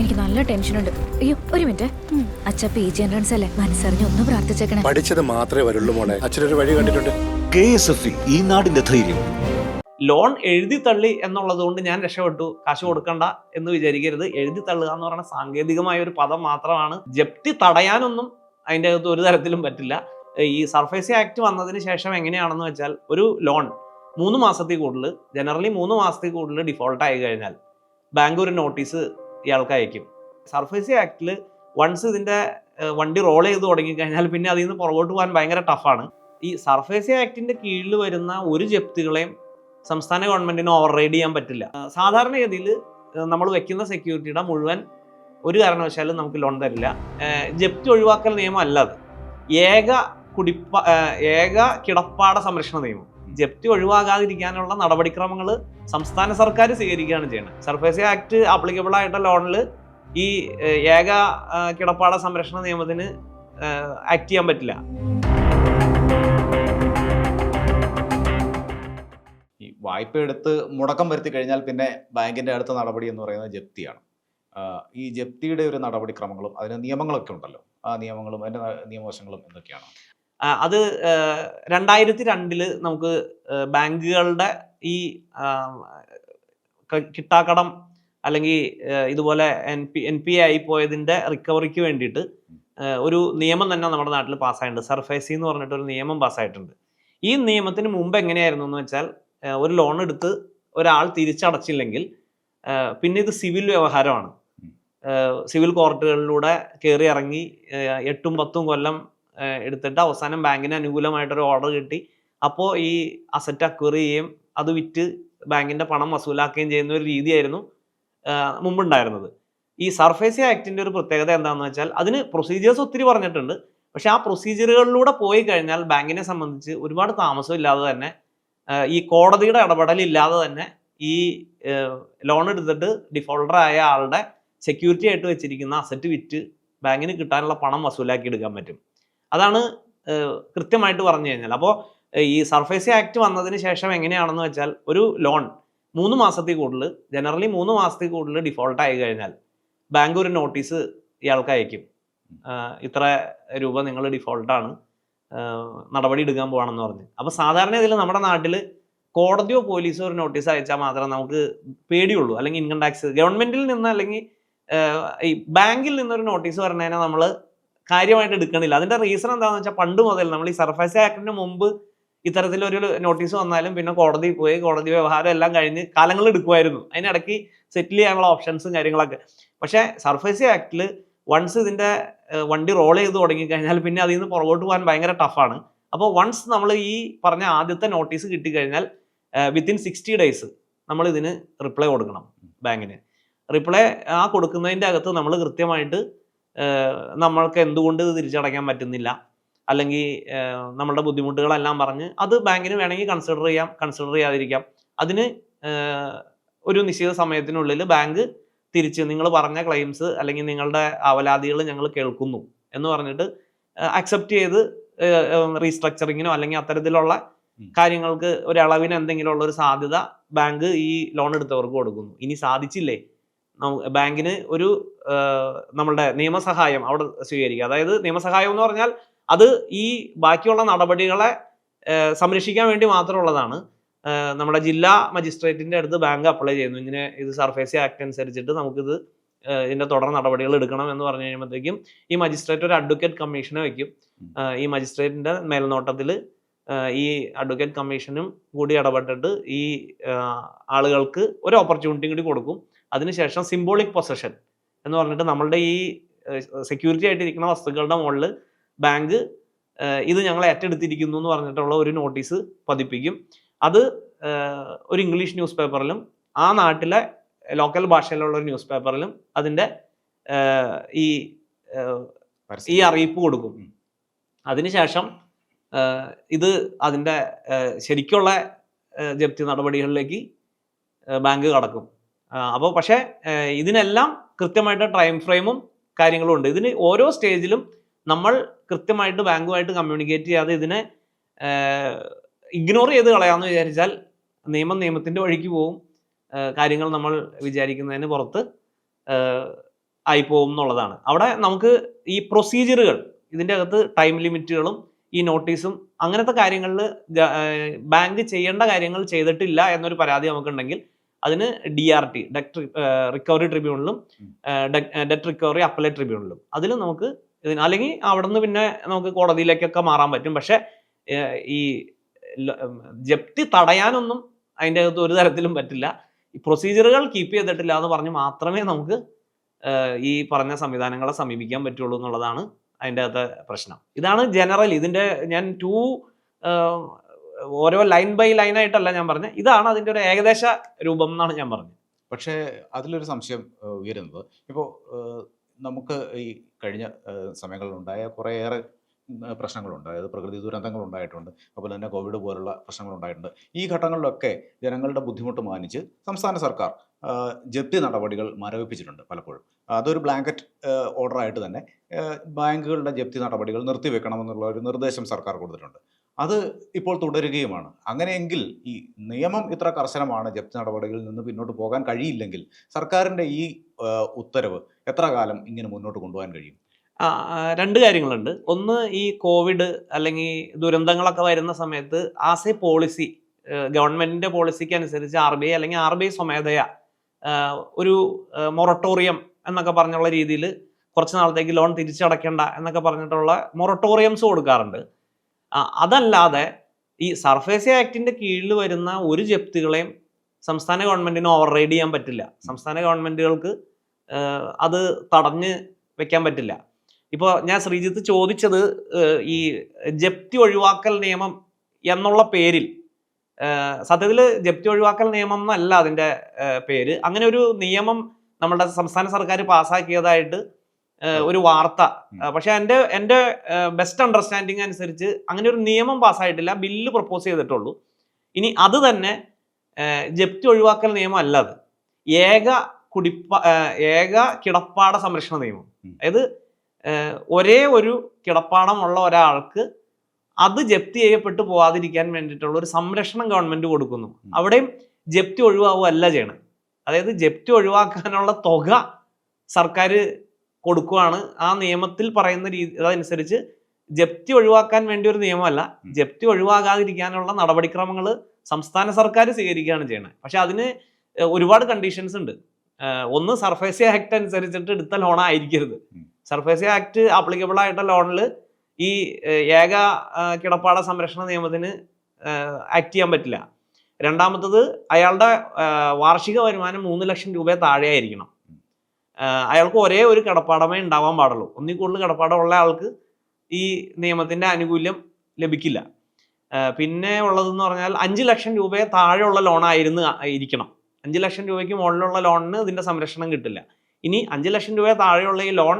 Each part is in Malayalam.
എനിക്ക് നല്ല ടെൻഷനുണ്ട്. അയ്യോ ഒരു മിനിറ്റ്. അച്ഛ PG എൻട്രൻസ് അല്ലേ, മനസ്സറിഞ്ഞ് ഒന്ന് പ്രാർത്ഥിച്ചേക്കണേ. പഠിച്ചത് മാത്രമേ വരുള്ളൂ മോളെ. അച്ഛനൊരു വഴി കണ്ടിട്ടുണ്ട്. KSFE ഈ നാടിന്റെ ധൈര്യം. ലോൺ എഴുതി തള്ളി എന്നുള്ളത് കൊണ്ട് ഞാൻ രക്ഷപ്പെട്ടു, കാശ് കൊടുക്കണ്ട എന്ന് വിചാരിക്കരുത്. എഴുതി തള്ളുക എന്ന് പറയുന്ന സാങ്കേതികമായ ഒരു പദം മാത്രമാണ്. ജപ്തി തടയാനൊന്നും അതിൻ്റെ അകത്ത് ഒരു തരത്തിലും പറ്റില്ല. ഈ സർഫേസി ആക്ട് വന്നതിന് ശേഷം എങ്ങനെയാണെന്ന് വെച്ചാൽ, ഒരു ലോൺ 3 മാസത്തിൽ കൂടുതൽ, ജനറലി 3 മാസത്തിൽ കൂടുതൽ ഡിഫോൾട്ട് ആയി കഴിഞ്ഞാൽ ബാങ്ക് ഒരു നോട്ടീസ് ഇയാൾക്ക് അയക്കും. സർഫേസി ആക്ടിൽ വൺസ് ഇതിൻ്റെ വണ്ടി റോൾ ചെയ്ത് തുടങ്ങിക്കഴിഞ്ഞാൽ പിന്നെ അതിൽ നിന്ന് പുറകോട്ട് പോകാൻ ഭയങ്കര ടഫാണ്. ഈ സർഫേസി ആക്ടിൻ്റെ കീഴിൽ വരുന്ന ഒരു ജപ്തികളെയും സംസ്ഥാന ഗവൺമെന്റിന് ഓവർ റൈഡ് ചെയ്യാൻ പറ്റില്ല. സാധാരണഗതിയിൽ നമ്മൾ വെക്കുന്ന സെക്യൂരിറ്റിയുടെ മുഴുവൻ ഒരു കാരണവശാലും നമുക്ക് ലോൺ തരില്ല. ജപ്തി ഒഴിവാക്കൽ നിയമം അല്ലാതെ ഏക കിടപ്പാട സംരക്ഷണ നിയമം, ജപ്തി ഒഴിവാകാതിരിക്കാനുള്ള നടപടിക്രമങ്ങൾ സംസ്ഥാന സർക്കാർ സ്വീകരിക്കുകയാണ് ചെയ്യുന്നത്. സർഫേസി ആക്ട് ആപ്ലിക്കബിൾ ആയിട്ട് ലോണിൽ ഈ ഏക കിടപ്പാട സംരക്ഷണ നിയമത്തിന് ആക്ട് ചെയ്യാൻ പറ്റില്ല. ഈ വായ്പ എടുത്ത് മുടക്കം വരുത്തി കഴിഞ്ഞാൽ പിന്നെ ബാങ്കിന്റെ അടുത്ത നടപടി എന്ന് പറയുന്നത് ജപ്തിയാണ്. ഈ ജപ്തിയുടെ ഒരു നടപടിക്രമങ്ങളും അതിന് നിയമങ്ങളൊക്കെ ഉണ്ടല്ലോ, ആ നിയമങ്ങളും അതിന്റെ നിയമവശങ്ങളും എന്തൊക്കെയാണ്? അത് 2002 നമുക്ക് ബാങ്കുകളുടെ ഈ കിട്ടാക്കടം അല്ലെങ്കിൽ ഇതുപോലെ NPA ആയി പോയതിൻ്റെ റിക്കവറിക്ക് വേണ്ടിയിട്ട് ഒരു നിയമം തന്നെ നമ്മുടെ നാട്ടിൽ പാസ്സായിട്ടുണ്ട്. സർഫേസി എന്ന് പറഞ്ഞിട്ടൊരു നിയമം പാസ്സായിട്ടുണ്ട്. ഈ നിയമത്തിന് മുമ്പ് എങ്ങനെയായിരുന്നു എന്ന് വെച്ചാൽ, ഒരു ലോൺ എടുത്ത് ഒരാൾ തിരിച്ചടച്ചില്ലെങ്കിൽ പിന്നെ ഇത് സിവിൽ വ്യവഹാരമാണ്. സിവിൽ കോർട്ടുകളിലൂടെ കയറി ഇറങ്ങി 8-10 കൊല്ലം എടുത്തിട്ട് അവസാനം ബാങ്കിന് അനുകൂലമായിട്ടൊരു ഓർഡർ കിട്ടി. അപ്പോൾ ഈ അസറ്റ് അക്വയർ ചെയ്യുകയും അത് വിറ്റ് ബാങ്കിൻ്റെ പണം വസൂലാക്കുകയും ചെയ്യുന്ന ഒരു രീതിയായിരുന്നു മുമ്പുണ്ടായിരുന്നത്. ഈ സർഫേസി ആക്ടിൻ്റെ ഒരു പ്രത്യേകത എന്താണെന്ന് വെച്ചാൽ, അതിന് പ്രൊസീജിയേഴ്സ് ഒത്തിരി പറഞ്ഞിട്ടുണ്ട്. പക്ഷെ ആ പ്രൊസീജിയറുകളിലൂടെ പോയി കഴിഞ്ഞാൽ ബാങ്കിനെ സംബന്ധിച്ച് ഒരുപാട് താമസം ഇല്ലാതെ തന്നെ, ഈ കോടതിയുടെ ഇടപെടലില്ലാതെ തന്നെ ഈ ലോൺ എടുത്തിട്ട് ഡിഫോൾട്ടർ ആയ ആളുടെ സെക്യൂരിറ്റി ആയിട്ട് വെച്ചിരിക്കുന്ന അസറ്റ് വിറ്റ് ബാങ്കിന് കിട്ടാനുള്ള പണം വസൂലാക്കി എടുക്കാൻ പറ്റും. അതാണ് കൃത്യമായിട്ട് പറഞ്ഞു കഴിഞ്ഞാൽ. അപ്പോൾ ഈ സർഫേസി ആക്ട് വന്നതിന് ശേഷം എങ്ങനെയാണെന്ന് വെച്ചാൽ, ഒരു ലോൺ 3 മാസത്തിൽ കൂടുതൽ, ജനറലി 3 മാസത്തിൽ കൂടുതൽ ഡിഫോൾട്ട് ആയി കഴിഞ്ഞാൽ ബാങ്ക് ഒരു നോട്ടീസ് ഇയാൾക്ക് അയക്കും. ഇത്ര രൂപ നിങ്ങൾ ഡിഫോൾട്ടാണ്, നടപടി എടുക്കാൻ പോകണമെന്ന് പറഞ്ഞ്. അപ്പോൾ സാധാരണ ഇതിൽ നമ്മുടെ നാട്ടിൽ കോടതിയോ പോലീസോ ഒരു നോട്ടീസ് അയച്ചാൽ മാത്രമേ നമുക്ക് പേടിയുള്ളൂ. അല്ലെങ്കിൽ ഇൻകം ടാക്സ് ഗവൺമെന്റിൽ നിന്ന് അല്ലെങ്കിൽ ഈ ബാങ്കിൽ നിന്നൊരു നോട്ടീസ് പറഞ്ഞതിനെ നമ്മൾ കാര്യമായിട്ട് എടുക്കണില്ല. അതിൻ്റെ റീസൺ എന്താണെന്ന് വെച്ചാൽ, പണ്ട് മുതൽ നമ്മൾ ഈ സർഫേസി ആക്ടിന് മുമ്പ് ഇത്തരത്തിലൊരു നോട്ടീസ് വന്നാലും പിന്നെ കോടതിയിൽ പോയി കോടതി വ്യവഹാരം എല്ലാം കഴിഞ്ഞ് കാലങ്ങൾ എടുക്കുമായിരുന്നു. അതിനിടയ്ക്ക് സെറ്റിൽ ചെയ്യാനുള്ള ഓപ്ഷൻസും കാര്യങ്ങളൊക്കെ. പക്ഷേ സർഫേസി ആക്ടിൽ വൺസ് ഇതിൻ്റെ വണ്ടി റോൾ ചെയ്ത് തുടങ്ങിക്കഴിഞ്ഞാൽ പിന്നെ അതിൽ നിന്ന് പുറകോട്ട് പോകാൻ ഭയങ്കര ടഫാണ്. അപ്പോൾ വൺസ് നമ്മൾ ഈ പറഞ്ഞ ആദ്യത്തെ നോട്ടീസ് കിട്ടിക്കഴിഞ്ഞാൽ വിത്തിൻ 60 days നമ്മൾ ഇതിന് റിപ്ലൈ കൊടുക്കണം ബാങ്കിന്. റിപ്ലൈ കൊടുക്കുന്നതിൻ്റെ അകത്ത് നമ്മൾ കൃത്യമായിട്ട് നമ്മൾക്ക് എന്തുകൊണ്ട് ഇത് തിരിച്ചടയ്ക്കാൻ പറ്റുന്നില്ല, അല്ലെങ്കിൽ നമ്മളുടെ ബുദ്ധിമുട്ടുകളെല്ലാം പറഞ്ഞ് അത് ബാങ്കിന് വേണമെങ്കിൽ കൺസിഡർ ചെയ്യാം, കൺസിഡർ ചെയ്യാതിരിക്കാം. അതിന് ഒരു നിശ്ചിത സമയത്തിനുള്ളിൽ ബാങ്ക് തിരിച്ച് നിങ്ങൾ പറഞ്ഞ ക്ലെയിംസ് അല്ലെങ്കിൽ നിങ്ങളുടെ അവലാതികൾ ഞങ്ങൾ കേൾക്കുന്നു എന്ന് പറഞ്ഞിട്ട് അക്സെപ്റ്റ് ചെയ്ത് റീസ്ട്രക്ചറിങ്ങിനോ അല്ലെങ്കിൽ അത്തരത്തിലുള്ള കാര്യങ്ങൾക്ക് ഒരളവിന് എന്തെങ്കിലും ഉള്ള ഒരു സാധ്യത ബാങ്ക് ഈ ലോൺ എടുത്തവർക്ക് കൊടുക്കുന്നു. ഇനി സാധിച്ചില്ലേ, ബാങ്കിന് ഒരു നമ്മളുടെ നിയമസഹായം അവിടെ സ്വീകരിക്കുക. അതായത് നിയമസഹായം എന്ന് പറഞ്ഞാൽ അത് ഈ ബാക്കിയുള്ള നടപടികളെ സംരക്ഷിക്കാൻ വേണ്ടി മാത്രമുള്ളതാണ്. നമ്മുടെ ജില്ലാ മജിസ്ട്രേറ്റിന്റെ അടുത്ത് ബാങ്ക് അപ്ലൈ ചെയ്യുന്നു, ഇങ്ങനെ ഇത് സർഫേസി ആക്ട് അനുസരിച്ചിട്ട് നമുക്കിത് ഇതിന്റെ തുടർ നടപടികൾ എടുക്കണം എന്ന് പറഞ്ഞു കഴിയുമ്പോഴത്തേക്കും ഈ മജിസ്ട്രേറ്റ് ഒരു അഡ്വക്കേറ്റ് കമ്മീഷനെ വയ്ക്കും. ഈ മജിസ്ട്രേറ്റിന്റെ മേൽനോട്ടത്തിൽ ഈ അഡ്വക്കേറ്റ് കമ്മീഷനും കൂടി ഇടപെട്ടിട്ട് ഈ ആളുകൾക്ക് ഒരു ഓപ്പർച്യൂണിറ്റി കൂടി കൊടുക്കും. അതിനുശേഷം സിംബോളിക് പൊസഷൻ എന്ന് പറഞ്ഞിട്ട് നമ്മളുടെ ഈ സെക്യൂരിറ്റി ആയിട്ടിരിക്കുന്ന വസ്തുക്കളുടെ മുകളിൽ ബാങ്ക് ഇത് ഞങ്ങൾ ഏറ്റെടുത്തിരിക്കുന്നു എന്ന് പറഞ്ഞിട്ടുള്ള ഒരു നോട്ടീസ് പതിപ്പിക്കും. അത് ഒരു ഇംഗ്ലീഷ് ന്യൂസ് പേപ്പറിലും ആ നാട്ടിലെ ലോക്കൽ ഭാഷയിലുള്ള ഒരു ന്യൂസ് പേപ്പറിലും അതിൻ്റെ ഈ അറിയിപ്പ് കൊടുക്കും. അതിനുശേഷം ഇത് അതിൻ്റെ ശരിക്കുള്ള ജപ്തി നടപടികളിലേക്ക് ബാങ്ക് കടക്കും. അപ്പോൾ പക്ഷേ ഇതിനെല്ലാം കൃത്യമായിട്ട് ടൈം ഫ്രെയിമും കാര്യങ്ങളും ഉണ്ട്. ഇതിന് ഓരോ സ്റ്റേജിലും നമ്മൾ കൃത്യമായിട്ട് ബാങ്കുമായിട്ട് കമ്മ്യൂണിക്കേറ്റ് ചെയ്യാതെ ഇതിനെ ഇഗ്നോർ ചെയ്ത് കളയാമെന്ന് വിചാരിച്ചാൽ നിയമത്തിൻ്റെ വഴിക്ക് പോവും. കാര്യങ്ങൾ നമ്മൾ വിചാരിക്കുന്നതിന് പുറത്ത് ആയിപ്പോവും എന്നുള്ളതാണ്. അവിടെ നമുക്ക് ഈ പ്രൊസീജിയറുകൾ, ഇതിൻ്റെ അകത്ത് ടൈം ലിമിറ്റുകളും ഈ നോട്ടീസും അങ്ങനത്തെ കാര്യങ്ങളിൽ ബാങ്ക് ചെയ്യേണ്ട കാര്യങ്ങൾ ചെയ്തിട്ടില്ല എന്നൊരു പരാതി നമുക്കുണ്ടെങ്കിൽ അതിന് DRT, ഡെറ്റ് റിക്കവറി ട്രിബ്യൂണലും ഡെറ്റ് റിക്കവറി അപ്പലേറ്റ് ട്രിബ്യൂണലും അതിൽ നമുക്ക് അല്ലെങ്കിൽ അവിടെ നിന്ന് പിന്നെ നമുക്ക് കോടതിയിലേക്കൊക്കെ മാറാൻ പറ്റും. പക്ഷെ ഈ ജപ്തി തടയാനൊന്നും അതിൻ്റെ അകത്ത് ഒരു തരത്തിലും പറ്റില്ല. ഈ പ്രൊസീജിയറുകൾ കീപ്പ് ചെയ്തിട്ടില്ല എന്ന് പറഞ്ഞ് മാത്രമേ നമുക്ക് ഈ പറഞ്ഞ സംവിധാനങ്ങളെ സമീപിക്കാൻ പറ്റുള്ളൂ എന്നുള്ളതാണ് അതിൻ്റെ അകത്തെ പ്രശ്നം. ഇതാണ് ജനറൽ. ഇതിൻ്റെ ഞാൻ ഓരോ ലൈൻ ബൈ ലൈൻ ആയിട്ടല്ല ഞാൻ പറഞ്ഞത്, ഇതാണ് അതിൻ്റെ ഒരു ഏകദേശ രൂപം എന്നാണ് ഞാൻ പറഞ്ഞത്. പക്ഷേ അതിലൊരു സംശയം ഉയരുന്നത്, ഇപ്പോൾ നമുക്ക് ഈ കഴിഞ്ഞ സമയങ്ങളിലുണ്ടായ കുറേയേറെ പ്രശ്നങ്ങളുണ്ട്. അതായത് പ്രകൃതി ദുരന്തങ്ങൾ ഉണ്ടായിട്ടുണ്ട്, അതുപോലെ തന്നെ കോവിഡ് പോലുള്ള പ്രശ്നങ്ങൾ ഉണ്ടായിട്ടുണ്ട്. ഈ ഘട്ടങ്ങളിലൊക്കെ ജനങ്ങളുടെ ബുദ്ധിമുട്ട് മാനിച്ച് സംസ്ഥാന സർക്കാർ ജപ്തി നടപടികൾ മരവിപ്പിച്ചിട്ടുണ്ട് പലപ്പോഴും. അതൊരു ബ്ലാങ്കറ്റ് ഓർഡറായിട്ട് തന്നെ ബാങ്കുകളുടെ ജപ്തി നടപടികൾ നിർത്തിവെക്കണമെന്നുള്ള ഒരു നിർദ്ദേശം സർക്കാർ കൊടുത്തിട്ടുണ്ട്. അത് ഇപ്പോൾ തുടരുകയുമാണ്. അങ്ങനെയെങ്കിൽ ഈ നിയമം ഇത്ര കർശനമാണ്, ജപ്തി നടപടികളിൽ നിന്ന് പിന്നോട്ട് പോകാൻ കഴിയില്ലെങ്കിൽ സർക്കാരിൻ്റെ ഈ ഉത്തരവ് എത്ര കാലം ഇങ്ങനെ മുന്നോട്ട് കൊണ്ടുപോകാൻ കഴിയും? രണ്ട് കാര്യങ്ങളുണ്ട്. ഒന്ന്, ഈ കോവിഡ് അല്ലെങ്കിൽ ദുരന്തങ്ങളൊക്കെ വരുന്ന സമയത്ത് ആസ് എ പോളിസി, ഗവൺമെന്റിന്റെ പോളിസിക്ക് അനുസരിച്ച് RBI അല്ലെങ്കിൽ RBI സ്വമേധയാ ഒരു മൊറട്ടോറിയം എന്നൊക്കെ പറഞ്ഞുള്ള രീതിയിൽ കുറച്ച് നാളത്തേക്ക് ലോൺ തിരിച്ചടയ്ക്കേണ്ട എന്നൊക്കെ പറഞ്ഞിട്ടുള്ള മൊറട്ടോറിയംസ് കൊടുക്കാറുണ്ട്. അതല്ലാതെ ഈ സർഫേസി ആക്ടിന്റെ കീഴിൽ വരുന്ന ഒരു ജപ്തികളെയും സംസ്ഥാന ഗവൺമെന്റിന് ഓവർറൈഡ് ചെയ്യാൻ പറ്റില്ല. സംസ്ഥാന ഗവൺമെന്റുകൾക്ക് അത് തടഞ്ഞ് വെക്കാൻ പറ്റില്ല. ഇപ്പോൾ ഞാൻ ശ്രീജിത്ത് ചോദിച്ചത് ഈ ജപ്തി ഒഴിവാക്കൽ നിയമം എന്നുള്ള പേരിൽ, സത്യത്തിൽ ജപ്തി ഒഴിവാക്കൽ നിയമം എന്നല്ല അതിൻ്റെ പേര്. അങ്ങനെ ഒരു നിയമം നമ്മുടെ സംസ്ഥാന സർക്കാർ പാസ്സാക്കിയതായിട്ട് ഒരു വാർത്ത, പക്ഷെ എൻ്റെ ബെസ്റ്റ് അണ്ടർസ്റ്റാൻഡിങ് അനുസരിച്ച് അങ്ങനെ ഒരു നിയമം പാസ്സായിട്ടില്ല, ബില്ല് പ്രപ്പോസ് ചെയ്തിട്ടുള്ളൂ. ഇനി അത് തന്നെ ജപ്തി ഒഴിവാക്കൽ നിയമം അല്ല, അത് ഏക കിടപ്പാട സംരക്ഷണ നിയമം. അതായത് ഒരേ ഒരു കിടപ്പാടമുള്ള ഒരാൾക്ക് അത് ജപ്തി ചെയ്യപ്പെട്ടു പോവാതിരിക്കാൻ വേണ്ടിയിട്ടുള്ള ഒരു സംരക്ഷണം ഗവൺമെന്റ് കൊടുക്കുന്നു. അവിടെയും ജപ്തി ഒഴിവാവുകയല്ല ചെയ്യണം. അതായത് ജപ്തി ഒഴിവാക്കാനുള്ള തുക സർക്കാർ കൊടുക്കുകയാണ്. ആ നിയമത്തിൽ പറയുന്ന അതനുസരിച്ച് ജപ്തി ഒഴിവാക്കാൻ വേണ്ടി ഒരു നിയമമല്ല, ജപ്തി ഒഴിവാകാതിരിക്കാനുള്ള നടപടിക്രമങ്ങൾ സംസ്ഥാന സർക്കാർ സ്വീകരിക്കുകയാണ് ചെയ്യണത്. പക്ഷെ അതിന് ഒരുപാട് കണ്ടീഷൻസ് ഉണ്ട്. ഒന്ന്, സർഫേസി ആക്ട് അനുസരിച്ചിട്ട് എടുത്ത ലോൺ ആയിരിക്കരുത്. സർഫേസി ആക്ട് ആപ്ലിക്കബിൾ ആയിട്ട ലോണിൽ ഈ ഏക കിടപ്പാട സംരക്ഷണ നിയമത്തിന് ആക്ട് ചെയ്യാൻ പറ്റില്ല. രണ്ടാമത്തത്, അയാളുടെ വാർഷിക വരുമാനം 3 ലക്ഷം രൂപയെ താഴെ ആയിരിക്കണം. അയാൾക്ക് ഒരേ ഒരു കിടപ്പാടമേ ഉണ്ടാവാൻ പാടുള്ളൂ. ഒന്നിൽ കൂടുതൽ കിടപ്പാടമുള്ള ആൾക്ക് ഈ നിയമത്തിന്റെ ആനുകൂല്യം ലഭിക്കില്ല. പിന്നെ ഉള്ളതെന്ന് പറഞ്ഞാൽ 5 ലക്ഷം രൂപയെ താഴെയുള്ള ലോണായിരുന്നു ഇരിക്കണം. 5 ലക്ഷം രൂപയ്ക്ക് മുകളിലുള്ള ലോണിന് ഇതിന്റെ സംരക്ഷണം കിട്ടില്ല. ഇനി 5 ലക്ഷം രൂപ താഴെയുള്ള ഈ ലോൺ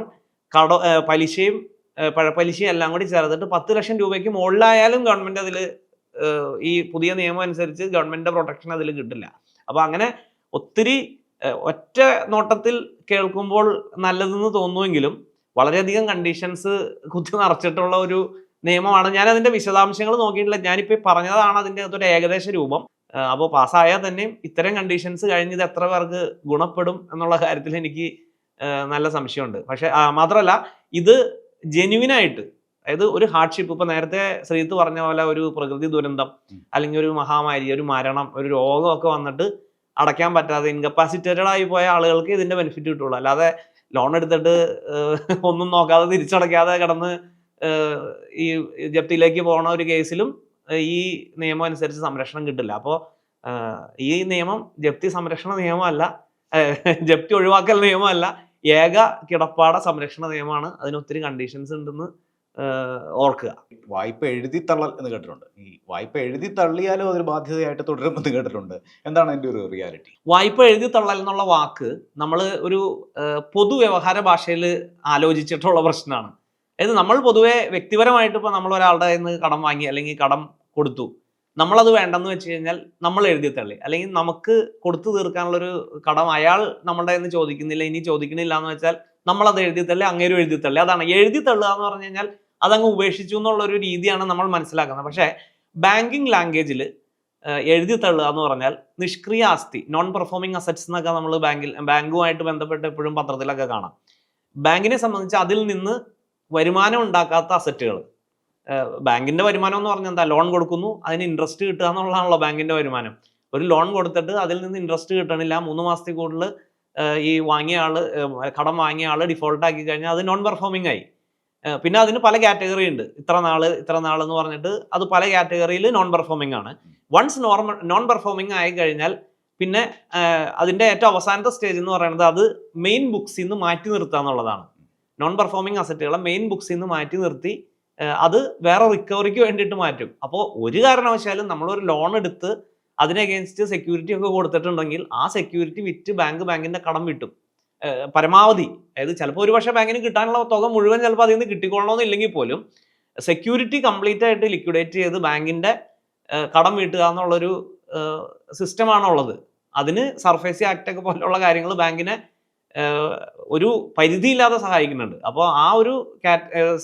പലിശയും പലിശയും എല്ലാം കൂടി ചേർത്തിട്ട് 10 ലക്ഷം രൂപയ്ക്ക് മുകളിലായാലും ഗവൺമെന്റ് അതിൽ ഈ പുതിയ നിയമം അനുസരിച്ച് ഗവൺമെന്റിന്റെ പ്രൊട്ടക്ഷൻ അതിൽ കിട്ടില്ല. അപ്പൊ അങ്ങനെ ഒത്തിരി ഒറ്റ നോട്ടത്തിൽ കേൾക്കുമ്പോൾ നല്ലതെന്ന് തോന്നുമെങ്കിലും വളരെയധികം കണ്ടീഷൻസ് കുത്തി നിറച്ചിട്ടുള്ള ഒരു നിയമമാണ്. ഞാൻ അതിന്റെ വിശദാംശങ്ങൾ നോക്കിയിട്ടില്ല, ഞാനിപ്പോൾ പറഞ്ഞതാണ് അതിൻ്റെ അകത്തൊരു ഏകദേശ രൂപം. അപ്പോൾ പാസ്സായാൽ തന്നെയും ഇത്തരം കണ്ടീഷൻസ് കഴിഞ്ഞത് എത്ര പേർക്ക് ഗുണപ്പെടും എന്നുള്ള കാര്യത്തിൽ എനിക്ക് നല്ല സംശയമുണ്ട്. പക്ഷെ മാത്രമല്ല, ഇത് ജെന്യുവിനായിട്ട്, അതായത് ഒരു ഹാർഡ്ഷിപ്പ്, ഇപ്പൊ നേരത്തെ ശ്രീത്ത് പറഞ്ഞ പോലെ ഒരു പ്രകൃതി ദുരന്തം അല്ലെങ്കിൽ ഒരു മഹാമാരി, ഒരു മരണം, ഒരു രോഗമൊക്കെ വന്നിട്ട് അടയ്ക്കാൻ പറ്റാതെ ഇൻകപ്പാസിറ്റേറ്റഡ് ആയി പോയ ആളുകൾക്ക് ഇതിന്റെ ബെനിഫിറ്റ് കിട്ടുള്ളൂ. അല്ലാതെ ലോൺ എടുത്തിട്ട് ഒന്നും നോക്കാതെ തിരിച്ചടയ്ക്കാതെ കിടന്ന് ഈ ജപ്തിയിലേക്ക് പോകുന്ന ഒരു കേസിലും ഈ നിയമം അനുസരിച്ച് സംരക്ഷണം കിട്ടില്ല. അപ്പോൾ ഈ നിയമം ജപ്തി സംരക്ഷണ നിയമമല്ല, ജപ്തി ഒഴിവാക്കൽ നിയമമല്ല, ഏക കിടപ്പാട സംരക്ഷണ നിയമമാണ്. അതിന് ഒത്തിരി കണ്ടീഷൻസ് ഉണ്ടെന്ന് ഓർക്കുക. വായ്പ എഴുതിത്തള്ളൽ എന്ന് കേട്ടിട്ടുണ്ട്. ഈ വായ്പ എഴുതി തള്ളിയാലും അതൊരു ബാധ്യതയായിട്ട് തുടരുമെന്ന് കേട്ടിട്ടുണ്ട്. എന്താണ് അതിൻ്റെ ഒരു റിയാലിറ്റി? വായ്പ എഴുതിത്തള്ളൽ എന്നുള്ള വാക്ക് നമ്മൾ ഒരു പൊതുവ്യവഹാര ഭാഷയിൽ ആലോചിച്ചിട്ടുള്ള പ്രശ്നമാണ്. അതായത് നമ്മൾ പൊതുവെ വ്യക്തിപരമായിട്ട് ഇപ്പോൾ നമ്മൾ ഒരാളുടെ കയ്യിൽ നിന്ന് കടം വാങ്ങി അല്ലെങ്കിൽ കടം കൊടുത്തു, നമ്മളത് വേണ്ടെന്ന് വെച്ച് കഴിഞ്ഞാൽ നമ്മൾ എഴുതി തള്ളി, അല്ലെങ്കിൽ നമുക്ക് കൊടുത്തു തീർക്കാനുള്ളൊരു കടം അയാൾ നമ്മുടെ കയ്യിൽ നിന്ന് ചോദിക്കുന്നില്ല, ഇനി ചോദിക്കണില്ല എന്ന് വെച്ചാൽ നമ്മളത് എഴുതി തള്ളി, അങ്ങേരും എഴുതി തള്ളി. അതാണ് എഴുതി തള്ളുക എന്ന് പറഞ്ഞു കഴിഞ്ഞാൽ അതങ്ങ് ഉപേക്ഷിച്ചു എന്നുള്ളൊരു രീതിയാണ് നമ്മൾ മനസ്സിലാക്കുന്നത്. പക്ഷേ ബാങ്കിങ് ലാംഗ്വേജിൽ എഴുതി തള്ളുക എന്ന് പറഞ്ഞാൽ നിഷ്ക്രിയ ആസ്തി, നോൺ പെർഫോമിംഗ് അസറ്റ്സ് എന്നൊക്കെ നമ്മൾ ബാങ്കുമായിട്ട് ബന്ധപ്പെട്ട് എപ്പോഴും പത്രത്തിലൊക്കെ കാണാം. ബാങ്കിനെ സംബന്ധിച്ച് അതിൽ നിന്ന് വരുമാനം ഉണ്ടാക്കാത്ത അസറ്റുകൾ. ബാങ്കിന്റെ വരുമാനം എന്ന് പറഞ്ഞാൽ എന്താ? ലോൺ കൊടുക്കുന്നു, അതിന് ഇൻട്രസ്റ്റ് കിട്ടുക എന്നുള്ളതാണല്ലോ ബാങ്കിന്റെ വരുമാനം. ഒരു ലോൺ കൊടുത്തിട്ട് അതിൽ നിന്ന് ഇൻട്രസ്റ്റ് കിട്ടണില്ല, 3 മാസത്തിൽ കൂടുതൽ ഈ വാങ്ങിയ ആള്, കടം വാങ്ങിയ ആള് ഡിഫോൾട്ട് ആക്കി കഴിഞ്ഞാൽ അത് നോൺ പെർഫോമിംഗ് ആയി. പിന്നെ അതിന് പല കാറ്റഗറി ഉണ്ട്. ഇത്ര നാള് എന്ന് പറഞ്ഞിട്ട് അത് പല കാറ്റഗറിയിൽ നോൺ പെർഫോമിംഗ് ആണ്. വൺസ് നോൺ പെർഫോമിംഗ് ആയി കഴിഞ്ഞാൽ പിന്നെ അതിന്റെ ഏറ്റവും അവസാനത്തെ സ്റ്റേജ് എന്ന് പറയുന്നത് അത് മെയിൻ ബുക്സിൽ നിന്ന് മാറ്റി നിർത്തുക എന്നുള്ളതാണ്. നോൺ പെർഫോമിംഗ് അസറ്റുകളെ മെയിൻ ബുക്സിൽ നിന്ന് മാറ്റി നിർത്തി അത് വേറെ റിക്കവറിക്ക് വേണ്ടിയിട്ട് മാറ്റും. അപ്പോൾ ഒരു കാരണവശാലും നമ്മളൊരു ലോൺ എടുത്ത് അതിന് അഗേൻസ്റ്റ് സെക്യൂരിറ്റി ഒക്കെ കൊടുത്തിട്ടുണ്ടെങ്കിൽ ആ സെക്യൂരിറ്റി വിറ്റ് ബാങ്കിന്റെ കടം വിട്ടും പരമാവധി. അതായത് ചിലപ്പോൾ ഒരു പക്ഷേ ബാങ്കിന് കിട്ടാനുള്ള തുക മുഴുവൻ ചിലപ്പോൾ അതിൽ നിന്ന് കിട്ടിക്കൊള്ളണമെന്നില്ലെങ്കിൽ പോലും സെക്യൂരിറ്റി കംപ്ലീറ്റ് ആയിട്ട് ലിക്വിഡേറ്റ് ചെയ്ത് ബാങ്കിന്റെ കടം വീട്ടുക എന്നുള്ളൊരു സിസ്റ്റമാണുള്ളത്. അതിന് സർഫേസി ആക്ട് ഒക്കെ പോലെയുള്ള കാര്യങ്ങൾ ബാങ്കിനെ ഒരു പരിധിയില്ലാതെ സഹായിക്കുന്നുണ്ട്. അപ്പോൾ ആ ഒരു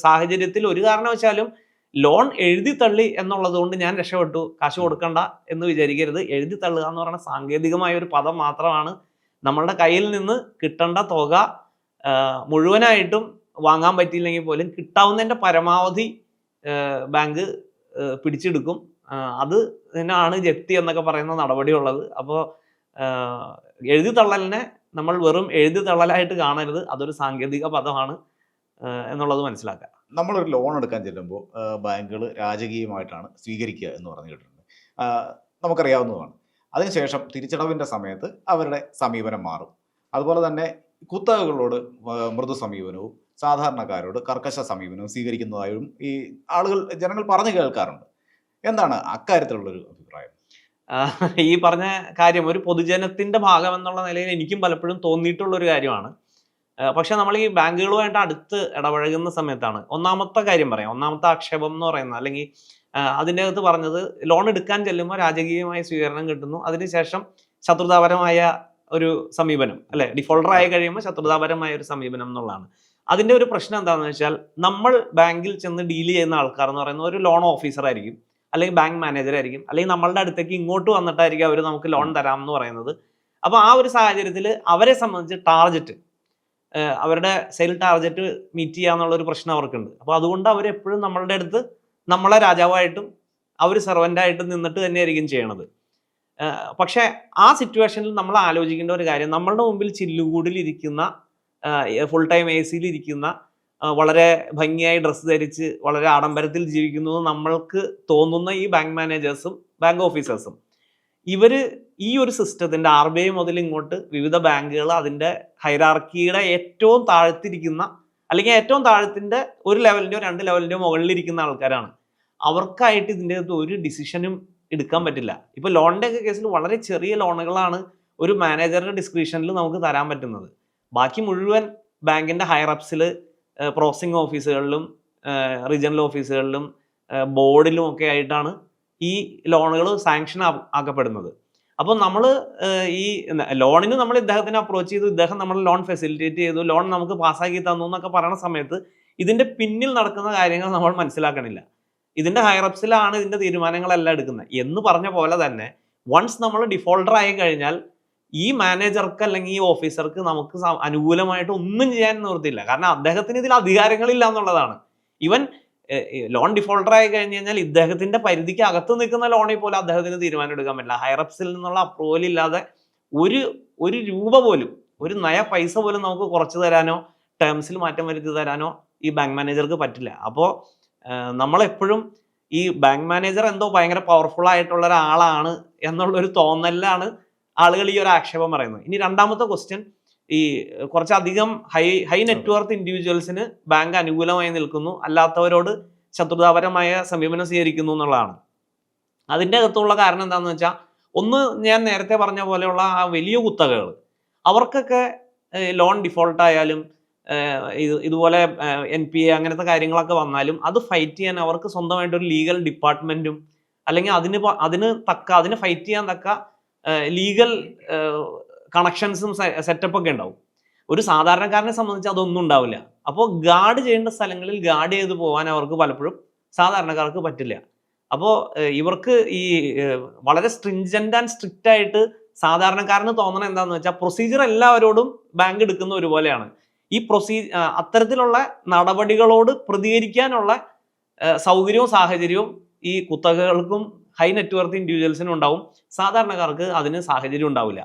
സാഹചര്യത്തിൽ ഒരു കാരണവശാലും ലോൺ എഴുതി തള്ളി എന്നുള്ളത് കൊണ്ട് ഞാൻ രക്ഷപ്പെട്ടു, കാശ് കൊടുക്കണ്ട എന്ന് വിചാരിക്കരുത്. എഴുതി തള്ളുക എന്ന് പറയുന്ന സാങ്കേതികമായ ഒരു പദം മാത്രമാണ്. നമ്മളുടെ കയ്യിൽ നിന്ന് കിട്ടേണ്ട തുക മുഴുവനായിട്ടും വാങ്ങാൻ പറ്റിയില്ലെങ്കിൽ പോലും കിട്ടാവുന്നതിൻ്റെ പരമാവധി ബാങ്ക് പിടിച്ചെടുക്കും. അത് തന്നെയാണ് ജപ്തി എന്നൊക്കെ പറയുന്ന നടപടി ഉള്ളത്. അപ്പോൾ എഴുതി തള്ളലിനെ നമ്മൾ വെറും എഴുതി തള്ളലായിട്ട് കാണരുത്, അതൊരു സാങ്കേതിക പദമാണ് എന്നുള്ളത് മനസ്സിലാക്കുക. നമ്മളൊരു ലോൺ എടുക്കാൻ ചെല്ലുമ്പോൾ ബാങ്കുകൾ രാജകീയമായിട്ടാണ് സ്വീകരിക്കുക എന്ന് പറഞ്ഞു കേട്ടിട്ടുണ്ട്. നമുക്കറിയാവുന്നതാണ്. അതിനുശേഷം തിരിച്ചടവിൻ്റെ സമയത്ത് അവരുടെ സമീപനം മാറും. അതുപോലെ തന്നെ കുത്തകകളോട് മൃദു സമീപനവും സാധാരണക്കാരോട് കർക്കശ സമീപനവും സ്വീകരിക്കുന്നതായും ഈ ജനങ്ങൾ പറഞ്ഞു കേൾക്കാറുണ്ട്. എന്താണ് അക്കാര്യത്തിലുള്ളൊരു അഭിപ്രായം? ഈ പറഞ്ഞ കാര്യം ഒരു പൊതുജനത്തിന്റെ ഭാഗം എന്നുള്ള നിലയിൽ എനിക്കും പലപ്പോഴും തോന്നിയിട്ടുള്ളൊരു കാര്യമാണ്. പക്ഷെ നമ്മൾ ഈ ബാങ്കുകളുമായിട്ട് അടുത്ത് ഇടപഴകുന്ന സമയത്താണ് ഒന്നാമത്തെ കാര്യം പറയാം. ഒന്നാമത്തെ ആക്ഷേപം എന്ന് പറയുന്നത്, അല്ലെങ്കിൽ അതിൻ്റെ അകത്ത് പറഞ്ഞത്, ലോൺ എടുക്കാൻ ചെല്ലുമ്പോൾ രാജകീയമായ സ്വീകരണം കിട്ടുന്നു, അതിനുശേഷം ശത്രുതാപരമായ ഒരു സമീപനം, അല്ലെ, ഡിഫോൾട്ടർ ആയി കഴിയുമ്പോൾ ശത്രുതാപരമായ ഒരു സമീപനം എന്നുള്ളതാണ്. അതിൻ്റെ ഒരു പ്രശ്നം എന്താണെന്ന് വെച്ചാൽ, നമ്മൾ ബാങ്കിൽ ചെന്ന് ഡീൽ ചെയ്യുന്ന ആൾക്കാർ എന്ന് പറയുന്നത് ഒരു ലോൺ ഓഫീസർ ആയിരിക്കും, അല്ലെങ്കിൽ ബാങ്ക് മാനേജർ ആയിരിക്കും, അല്ലെങ്കിൽ നമ്മളുടെ അടുത്തേക്ക് ഇങ്ങോട്ട് വന്നിട്ടായിരിക്കും അവർ നമുക്ക് ലോൺ തരാം എന്ന് പറയുന്നത്. അപ്പോൾ ആ ഒരു സാഹചര്യത്തിൽ അവരെ സംബന്ധിച്ച് ടാർജറ്റ്, അവരുടെ സെയിൽ ടാർജറ്റ് മീറ്റ് ചെയ്യാന്നുള്ളൊരു പ്രശ്നം അവർക്കുണ്ട്. അപ്പോൾ അതുകൊണ്ട് അവരെപ്പോഴും നമ്മളുടെ അടുത്ത് നമ്മളെ രാജാവായിട്ടും അവർ സെർവൻ്റായിട്ടും നിന്നിട്ട് തന്നെയായിരിക്കും ചെയ്യണത്. പക്ഷേ ആ സിറ്റുവേഷനിൽ നമ്മൾ ആലോചിക്കേണ്ട ഒരു കാര്യം, നമ്മളുടെ മുമ്പിൽ ചില്ലുകൂടിലിരിക്കുന്ന, ഫുൾ ടൈം AC ഇരിക്കുന്ന, വളരെ ഭംഗിയായി ഡ്രസ്സ് ധരിച്ച് വളരെ ആഡംബരത്തിൽ ജീവിക്കുന്നത് നമ്മൾക്ക് തോന്നുന്ന ഈ ബാങ്ക് മാനേജേഴ്സും ബാങ്ക് ഓഫീസേഴ്സും, ഇവർ ഈ ഒരു സിസ്റ്റത്തിൻ്റെ RBI മുതൽ ഇങ്ങോട്ട് വിവിധ ബാങ്കുകൾ അതിൻ്റെ ഹൈറാർക്കിയുടെ ഏറ്റവും താഴ്ത്തിരിക്കുന്ന, അല്ലെങ്കിൽ ഏറ്റവും താഴത്തിൻ്റെ 1 ലെവലിൻ്റെയോ 2 ലെവലിൻ്റെയോ മുകളിലിരിക്കുന്ന ആൾക്കാരാണ്. അവർക്കായിട്ട് ഇതിൻ്റെ അകത്ത് ഒരു ഡിസിഷനും എടുക്കാൻ പറ്റില്ല. ഇപ്പോൾ ലോണിൻ്റെ ഒക്കെ കേസിൽ വളരെ ചെറിയ ലോണുകളാണ് ഒരു മാനേജറുടെ ഡിസ്ക്രിപ്ഷനിൽ നമുക്ക് തരാൻ പറ്റുന്നത്. ബാക്കി മുഴുവൻ ബാങ്കിൻ്റെ ഹയറപ്സിൽ, പ്രോസസിംഗ് ഓഫീസുകളിലും റീജിയണൽ ഓഫീസുകളിലും ബോർഡിലും ഒക്കെ ആയിട്ടാണ് ഈ ലോണുകൾ സാങ്ഷൻ ആക്കപ്പെടുന്നത്. അപ്പോൾ നമ്മൾ ഈ ലോണിന് നമ്മൾ ഇദ്ദേഹത്തിനെ അപ്രോച്ച് ചെയ്തു, ഇദ്ദേഹം നമ്മൾ ലോൺ ഫെസിലിറ്റേറ്റ് ചെയ്തു, ലോൺ നമുക്ക് പാസ്സാക്കി തന്നു എന്നൊക്കെ പറയുന്ന സമയത്ത് ഇതിൻ്റെ പിന്നിൽ നടക്കുന്ന കാര്യങ്ങൾ നമ്മൾ മനസ്സിലാക്കണില്ല. ഇതിൻ്റെ ഹയറപ്സിലാണ് ഇതിൻ്റെ തീരുമാനങ്ങളെല്ലാം എടുക്കുന്നത് എന്ന് പറഞ്ഞ പോലെ തന്നെ വൺസ് നമ്മൾ ഡിഫോൾട്ടർ ആയി കഴിഞ്ഞാൽ ഈ മാനേജർക്ക് അല്ലെങ്കിൽ ഈ ഓഫീസർക്ക് നമുക്ക് അനുകൂലമായിട്ട് ഒന്നും ചെയ്യാൻ നിവൃത്തിയില്ല. കാരണം അദ്ദേഹത്തിന് ഇതിൽ അധികാരങ്ങളില്ല എന്നുള്ളതാണ്. ഇവൻ ലോൺ ഡിഫോൾട്ടർ ആയി കഴിഞ്ഞ് കഴിഞ്ഞാൽ ഇദ്ദേഹത്തിന്റെ പരിധിക്ക് അകത്ത് നിൽക്കുന്ന ലോണിൽ പോലും അദ്ദേഹത്തിന് തീരുമാനം എടുക്കാൻ പറ്റില്ല. ഹയറപ്സിൽ നിന്നുള്ള അപ്രൂവൽ ഇല്ലാതെ ഒരു രൂപ പോലും, ഒരു പൈസ പോലും നമുക്ക് കുറച്ച് തരാനോ ടേംസിൽ മാറ്റം വരുത്തി തരാനോ ഈ ബാങ്ക് മാനേജർക്ക് പറ്റില്ല. അപ്പോൾ നമ്മളെപ്പോഴും ഈ ബാങ്ക് മാനേജർ എന്തോ ഭയങ്കര പവർഫുൾ ആയിട്ടുള്ള ഒരാളാണ് എന്നുള്ളൊരു തോന്നലാണ് ആളുകൾ ഈ ഒരു ആക്ഷേപം പറയുന്നത്. ഇനി രണ്ടാമത്തെ ക്വസ്റ്റ്യൻ, ഈ കുറച്ചധികം ഹൈ നെറ്റ്വർത്ത് ഇൻഡിവിജ്വൽസിന് ബാങ്ക് അനുകൂലമായി നിൽക്കുന്നു, അല്ലാത്തവരോട് ശത്രുതാപരമായ സമീപനം സ്വീകരിക്കുന്നു എന്നുള്ളതാണ്. അതിൻ്റെ അകത്തുള്ള കാരണം എന്താണെന്ന് വെച്ചാൽ, ഒന്ന് ഞാൻ നേരത്തെ പറഞ്ഞ പോലെയുള്ള ആ വലിയ കുത്തകകൾ, അവർക്കൊക്കെ ലോൺ ഡിഫോൾട്ട് ആയാലും ഇതുപോലെ NPA അങ്ങനത്തെ കാര്യങ്ങളൊക്കെ വന്നാലും അത് ഫൈറ്റ് ചെയ്യാൻ അവർക്ക് സ്വന്തമായിട്ടൊരു ലീഗൽ ഡിപ്പാർട്ട്മെൻറ്റും, അല്ലെങ്കിൽ അതിന് ഫൈറ്റ് ചെയ്യാൻ തക്ക ലീഗൽ കണക്ഷൻസും സെറ്റപ്പൊക്കെ ഉണ്ടാവും. ഒരു സാധാരണക്കാരനെ സംബന്ധിച്ച് അതൊന്നും ഉണ്ടാവില്ല. അപ്പോൾ ഗാർഡ് ചെയ്യേണ്ട സ്ഥലങ്ങളിൽ ഗാർഡ് ചെയ്ത് പോകാൻ അവർക്ക് പലപ്പോഴും സാധാരണക്കാർക്ക് പറ്റില്ല. അപ്പോൾ ഇവർക്ക് ഈ വളരെ സ്ട്രിഞ്ചന്റ് ആൻഡ് സ്ട്രിക്റ്റ് ആയിട്ട് സാധാരണക്കാരന് തോന്നണം എന്താണെന്ന് വെച്ചാൽ പ്രൊസീജിയർ എല്ലാവരോടും ബാങ്ക് എടുക്കുന്ന ഒരുപോലെയാണ്. ഈ അത്തരത്തിലുള്ള നടപടികളോട് പ്രതികരിക്കാനുള്ള സൗകര്യവും സാഹചര്യവും ഈ കുത്തകകൾക്കും ഹൈ നെറ്റ്വർത്ത് ഇൻഡിവിജ്വൽസിനും ഉണ്ടാവും. സാധാരണക്കാർക്ക് അതിന് സാഹചര്യം ഉണ്ടാവില്ല.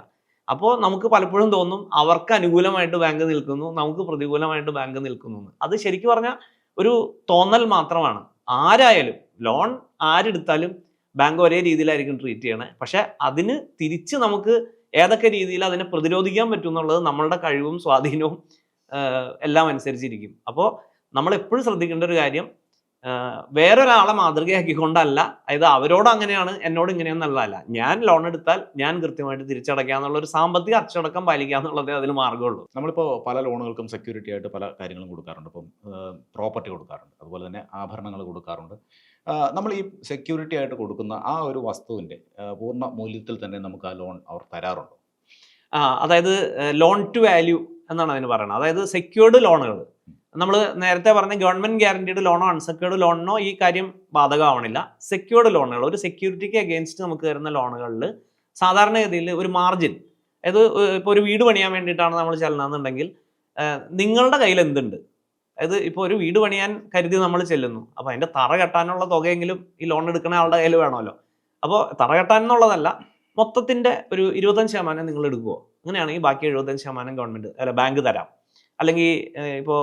അപ്പോൾ നമുക്ക് പലപ്പോഴും തോന്നും അവർക്ക് അനുകൂലമായിട്ട് ബാങ്ക് നിൽക്കുന്നു, നമുക്ക് പ്രതികൂലമായിട്ട് ബാങ്ക് നിൽക്കുന്നു എന്ന്. അത് ശരിക്കും പറഞ്ഞാൽ ഒരു തോന്നൽ മാത്രമാണ്. ആരായാലും ലോൺ ആരെടുത്താലും ബാങ്ക് ഒരേ രീതിയിലായിരിക്കും ട്രീറ്റ് ചെയ്യണേ. പക്ഷെ അതിന് തിരിച്ച് നമുക്ക് ഏതൊക്കെ രീതിയിൽ അതിനെ പ്രതിരോധിക്കാൻ പറ്റും എന്നുള്ളത് നമ്മളുടെ കഴിവും സ്വാധീനവും എല്ലാം അനുസരിച്ചിരിക്കും. അപ്പോൾ നമ്മൾ എപ്പോഴും ശ്രദ്ധിക്കേണ്ട ഒരു കാര്യം, വേറൊരാളെ മാതൃകയാക്കിക്കൊണ്ടല്ല, അതായത് അവരോട് അങ്ങനെയാണ് എന്നോട് ഇങ്ങനെയൊന്നല്ല. ഞാൻ ലോൺ എടുത്താൽ ഞാൻ കൃത്യമായിട്ട് തിരിച്ചടയ്ക്കുക എന്നുള്ള ഒരു സാമ്പത്തിക അച്ചടക്കം പാലിക്കുക എന്നുള്ളതേ അതിന് മാർഗ്ഗമുള്ളൂ. നമ്മളിപ്പോൾ പല ലോണുകൾക്കും സെക്യൂരിറ്റി ആയിട്ട് പല കാര്യങ്ങളും കൊടുക്കാറുണ്ട്. ഇപ്പം പ്രോപ്പർട്ടി കൊടുക്കാറുണ്ട്, അതുപോലെ തന്നെ ആഭരണങ്ങൾ കൊടുക്കാറുണ്ട്. നമ്മൾ ഈ സെക്യൂരിറ്റി ആയിട്ട് കൊടുക്കുന്ന ആ ഒരു വസ്തുവിൻ്റെ പൂർണ്ണ മൂല്യത്തിൽ തന്നെ നമുക്ക് ആ ലോൺ അവർ തരാറുണ്ടോ? അതായത് ലോൺ ടു വാല്യൂ എന്നാണ് അതിന് പറയുന്നത്. അതായത് സെക്യൂർഡ് ലോണുകൾ, നമ്മൾ നേരത്തെ പറഞ്ഞ ഗവൺമെന്റ് ഗ്യാരണ്ടീഡ് ലോണോ അൺസെക്യൂർഡ് ലോണിനോ ഈ കാര്യം ബാധകമാവണില്ല. സെക്യൂർഡ് ലോണുകൾ, ഒരു സെക്യൂരിറ്റിക്ക് അഗെയിൻസ്റ്റ് നമുക്ക് തരുന്ന ലോണുകളിൽ സാധാരണഗതിയിൽ ഒരു മാർജിൻ, അതായത് ഇപ്പോൾ ഒരു വീട് പണിയാൻ വേണ്ടിയിട്ടാണ് നമ്മൾ ചെല്ലണമെന്നുണ്ടെങ്കിൽ നിങ്ങളുടെ കയ്യിൽ എന്തുണ്ട്, അതായത് ഇപ്പോൾ ഒരു വീട് പണിയാൻ കരുതി നമ്മൾ ചെല്ലുന്നു, അപ്പോൾ അതിൻ്റെ തറ കെട്ടാനുള്ള തുകയെങ്കിലും ഈ ലോൺ എടുക്കുന്ന ആളുടെ കയ്യിൽ വേണമല്ലോ. അപ്പോൾ തറ കെട്ടാൻ എന്നുള്ളതല്ല, മൊത്തത്തിൻ്റെ ഒരു 25% നിങ്ങൾ എടുക്കുമോ, അങ്ങനെയാണെങ്കിൽ ബാക്കി 75% ഗവൺമെൻറ് ബാങ്ക് തരാം. അല്ലെങ്കിൽ ഇപ്പോൾ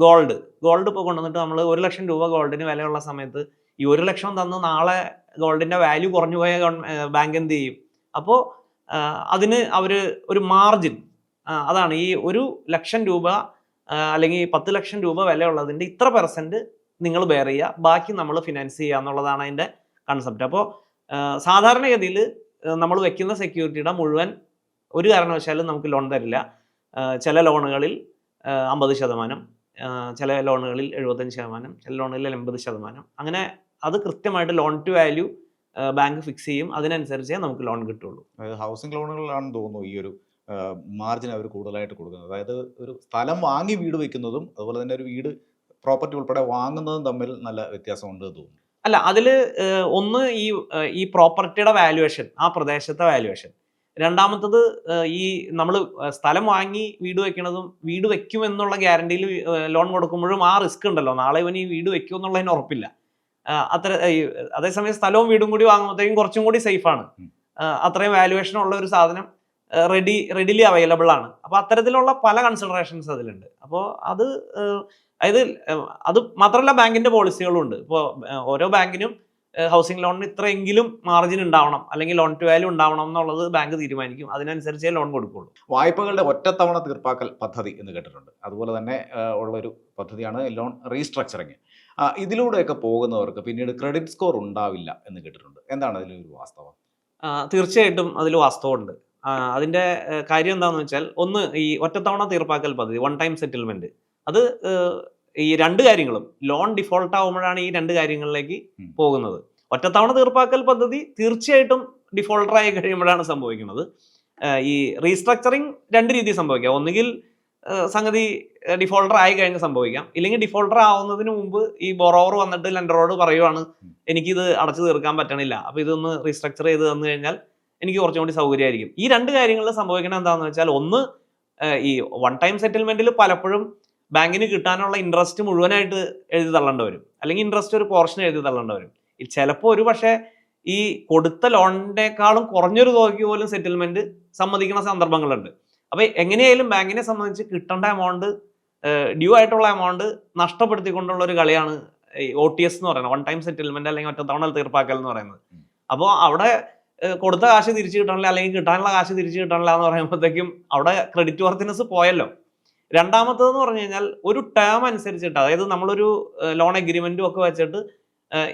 ഗോൾഡ് ഇപ്പോൾ കൊണ്ടുവന്നിട്ട് നമ്മൾ 1 ലക്ഷം രൂപ ഗോൾഡിന് വിലയുള്ള സമയത്ത് ഈ 1 ലക്ഷം തന്ന് നാളെ ഗോൾഡിൻ്റെ വാല്യൂ കുറഞ്ഞു പോയ ബാങ്ക് എന്ത് ചെയ്യും? അപ്പോൾ അതിന് അവർ ഒരു മാർജിൻ, അതാണ് ഈ 1 ലക്ഷം രൂപ അല്ലെങ്കിൽ 10 ലക്ഷം രൂപ വിലയുള്ളതിൻ്റെ ഇത്ര % നിങ്ങൾ ബെയർ ചെയ്യുക, ബാക്കി നമ്മൾ ഫിനാൻസ് ചെയ്യുക എന്നുള്ളതാണ് അതിൻ്റെ കൺസെപ്റ്റ്. അപ്പോൾ സാധാരണഗതിയിൽ നമ്മൾ വെക്കുന്ന സെക്യൂരിറ്റിയുടെ മുഴുവൻ ഒരു കാരണവശാലും നമുക്ക് ലോൺ തരില്ല. ചില ലോണുകളിൽ 50%, ചില ലോണുകളിൽ 75%, ചില ലോണുകളിൽ 80%. അങ്ങനെ അത് കൃത്യമായിട്ട് loan to value bank fix ചെയ്യും. അതിനനുസരിച്ചേ നമുക്ക് ലോൺ കിട്ടുള്ളൂ. അതായത് ഹൗസിംഗ് ലോണുകളിലാണെന്ന് തോന്നുന്നു ഈ ഒരു മാർജിൻ അവർ കൂടുതലായിട്ട് കൊടുക്കുന്നത്. അതായത് ഒരു സ്ഥലം വാങ്ങി വീട് വെക്കുന്നതും അതുപോലെ തന്നെ ഒരു വീട് പ്രോപ്പർട്ടി ഉൾപ്പെടെ വാങ്ങുന്നതും തമ്മിൽ നല്ല വ്യത്യാസമുണ്ട് തോന്നുന്നു. അല്ല, അതിൽ ഒന്ന് ഈ പ്രോപ്പർട്ടിയുടെ വാല്യുവേഷൻ, ആ പ്രദേശത്തെ വാല്യുവേഷൻ. രണ്ടാമത്തത് ഈ നമ്മൾ സ്ഥലം വാങ്ങി വീട് വെക്കുന്നതും വീട് വെക്കുമെന്നുള്ള ഗ്യാരണ്ടിയിൽ ലോൺ കൊടുക്കുമ്പോഴും ആ റിസ്ക് ഉണ്ടല്ലോ, നാളെ ഇവൻ ഈ വീട് വെക്കും എന്നുള്ളതിന് ഉറപ്പില്ല. അതേസമയം സ്ഥലവും വീടും കൂടി വാങ്ങുമ്പോഴത്തേക്കും കുറച്ചും കൂടി സേഫാണ്. അത്രയും വാല്യുവേഷൻ ഉള്ള ഒരു സാധനം റെഡിലി അവൈലബിൾ ആണ്. അപ്പോൾ അത്തരത്തിലുള്ള പല കൺസിഡറേഷൻസ് അതിലുണ്ട്. അപ്പോൾ അതായത് അത് മാത്രമല്ല, ബാങ്കിന്റെ പോളിസികളും ഉണ്ട്. ഇപ്പോൾ ഓരോ ബാങ്കിനും ഹൗസിംഗ് ലോണിന് ഇത്രയെങ്കിലും മാർജിൻ ഉണ്ടാവണം, അല്ലെങ്കിൽ ലോൺ ടു വാല്യൂ ഉണ്ടാവണം എന്നുള്ളത് ബാങ്ക് തീരുമാനിക്കും. അതിനനുസരിച്ചേ ലോൺ കൊടുക്കുള്ളൂ. വായ്പകളുടെ ഒറ്റത്തവണ തീർപ്പാക്കൽ പദ്ധതി എന്ന് കേട്ടിട്ടുണ്ട്. അതുപോലെ തന്നെ ഉള്ളൊരു പദ്ധതിയാണ് ലോൺ റീസ്ട്രക്ചറിങ്. ഇതിലൂടെയൊക്കെ പോകുന്നവർക്ക് പിന്നീട് ക്രെഡിറ്റ് സ്കോർ ഉണ്ടാവില്ല എന്ന് കേട്ടിട്ടുണ്ട്. എന്താണ് അതിലൊരു വാസ്തവം? തീർച്ചയായിട്ടും അതിൽ വാസ്തവമുണ്ട്. അതിൻ്റെ കാര്യം എന്താണെന്ന് വെച്ചാൽ, ഒന്ന് ഈ ഒറ്റത്തവണ തീർപ്പാക്കൽ പദ്ധതി, വൺ ടൈം സെറ്റിൽമെന്റ്, അത് ഈ 2 കാര്യങ്ങളും ലോൺ ഡിഫോൾട്ട് ആവുമ്പോഴാണ് ഈ 2 കാര്യങ്ങളിലേക്ക് പോകുന്നത്. ഒറ്റത്തവണ തീർപ്പാക്കൽ പദ്ധതി തീർച്ചയായിട്ടും ഡിഫോൾട്ടറായി കഴിയുമ്പോഴാണ് സംഭവിക്കുന്നത്. ഈ റീസ്ട്രക്ചറിങ് 2 രീതിയിൽ സംഭവിക്കാം. ഒന്നുകിൽ സംഗതി ഡിഫോൾട്ടർ ആയി കഴിഞ്ഞ് സംഭവിക്കാം, ഇല്ലെങ്കിൽ ഡിഫോൾട്ടർ ആവുന്നതിന് മുമ്പ് ഈ ബൊറോവർ വന്നിട്ട് ലെൻഡറോട് പറയുവാണ്, എനിക്കിത് അടച്ചു തീർക്കാൻ പറ്റണില്ല, അപ്പോൾ ഇതൊന്ന് റീസ്ട്രക്ചർ ചെയ്ത് തന്നു കഴിഞ്ഞാൽ എനിക്ക് കുറച്ചും കൂടി സൗകര്യമായിരിക്കും. ഈ 2 കാര്യങ്ങളിൽ സംഭവിക്കണം എന്താണെന്ന് വെച്ചാൽ, ഒന്ന് ഈ വൺ ടൈം സെറ്റിൽമെന്റിൽ പലപ്പോഴും ബാങ്കിന് കിട്ടാനുള്ള ഇൻട്രസ്റ്റ് മുഴുവനായിട്ട് എഴുതി തള്ളേണ്ടി വരും, അല്ലെങ്കിൽ ഇൻട്രസ്റ്റ് ഒരു പോർഷൻ എഴുതി തള്ളേണ്ടി വരും. ചിലപ്പോൾ ഒരു പക്ഷേ ഈ കൊടുത്ത ലോണിനേക്കാളും കുറഞ്ഞൊരു തുകയ്ക്ക് പോലും സെറ്റിൽമെന്റ് സമ്മതിക്കുന്ന സന്ദർഭങ്ങളുണ്ട്. അപ്പോൾ എങ്ങനെയായാലും ബാങ്കിനെ സംബന്ധിച്ച് കിട്ടേണ്ട എമൗണ്ട്, ഡ്യൂ ആയിട്ടുള്ള എമൗണ്ട് നഷ്ടപ്പെടുത്തിക്കൊണ്ടുള്ള ഒരു കളിയാണ് ഈ OTS എന്ന് പറയുന്നത്, വൺ ടൈം സെറ്റിൽമെന്റ് അല്ലെങ്കിൽ ഒറ്റത്തവണ തീർപ്പാക്കൽ എന്ന് പറയുന്നത്. അപ്പോൾ അവിടെ കൊടുത്ത കാശ് തിരിച്ചു കിട്ടണില്ല, അല്ലെങ്കിൽ കിട്ടാനുള്ള കാശ് തിരിച്ചു കിട്ടണില്ല എന്ന് പറയുമ്പോഴത്തേക്കും അവിടെ ക്രെഡിറ്റ് വർത്തിനെസ് പോയല്ലോ. രണ്ടാമത്തേന്ന് പറഞ്ഞു കഴിഞ്ഞാൽ, ഒരു ടേം അനുസരിച്ചിട്ട്, അതായത് നമ്മളൊരു ലോൺ എഗ്രിമെന്റും ഒക്കെ വെച്ചിട്ട്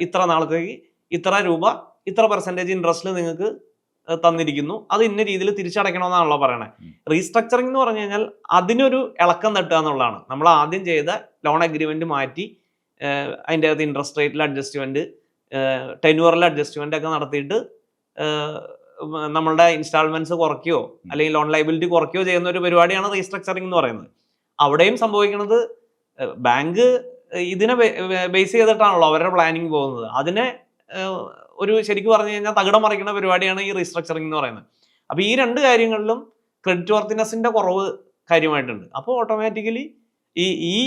ഇത്ര നാളത്തേക്ക് ഇത്ര രൂപ ഇത്ര % ഇൻട്രസ്റ്റിൽ നിങ്ങൾക്ക് തന്നിരിക്കുന്നു, അത് ഇന്ന രീതിയിൽ തിരിച്ചടയ്ക്കണമെന്നാണല്ലോ പറയണേ. റീസ്ട്രക്ചറിങ് എന്ന് പറഞ്ഞു കഴിഞ്ഞാൽ അതിനൊരു ഇളക്കം തട്ടുക എന്നുള്ളതാണ്. നമ്മൾ ആദ്യം ചെയ്ത ലോൺ അഗ്രിമെന്റ് മാറ്റി അതിൻ്റെ അകത്ത് ഇൻട്രസ്റ്റ് റേറ്റിൽ അഡ്ജസ്റ്റ്മെന്റ്, ടെന്യൂറിൽ അഡ്ജസ്റ്റ്മെന്റ് ഒക്കെ നടത്തിയിട്ട് നമ്മളുടെ ഇൻസ്റ്റാൾമെന്റ്സ് കുറയ്ക്കുകയോ അല്ലെങ്കിൽ ലോൺ ലൈബിലിറ്റി കുറയ്ക്കുകയോ ചെയ്യുന്ന ഒരു പരിപാടിയാണ് റീസ്ട്രക്ചറിങ് എന്ന് പറയുന്നത്. അവിടെയും സംഭവിക്കുന്നത് ബാങ്ക് ഇതിനെ ബേസ് ചെയ്തിട്ടാണല്ലോ അവരുടെ പ്ലാനിങ് പോകുന്നത്. അതിനെ ഒരു ശരിക്കും പറഞ്ഞു കഴിഞ്ഞാൽ തകിടം മറിക്കുന്ന പരിപാടിയാണ് ഈ റീസ്ട്രക്ചറിങ് എന്ന് പറയുന്നത്. അപ്പോൾ ഈ രണ്ട് കാര്യങ്ങളിലും ക്രെഡിറ്റ് വർത്തിനെസിന്റെ കുറവ് കാര്യമായിട്ടുണ്ട്. അപ്പോൾ ഓട്ടോമാറ്റിക്കലി ഈ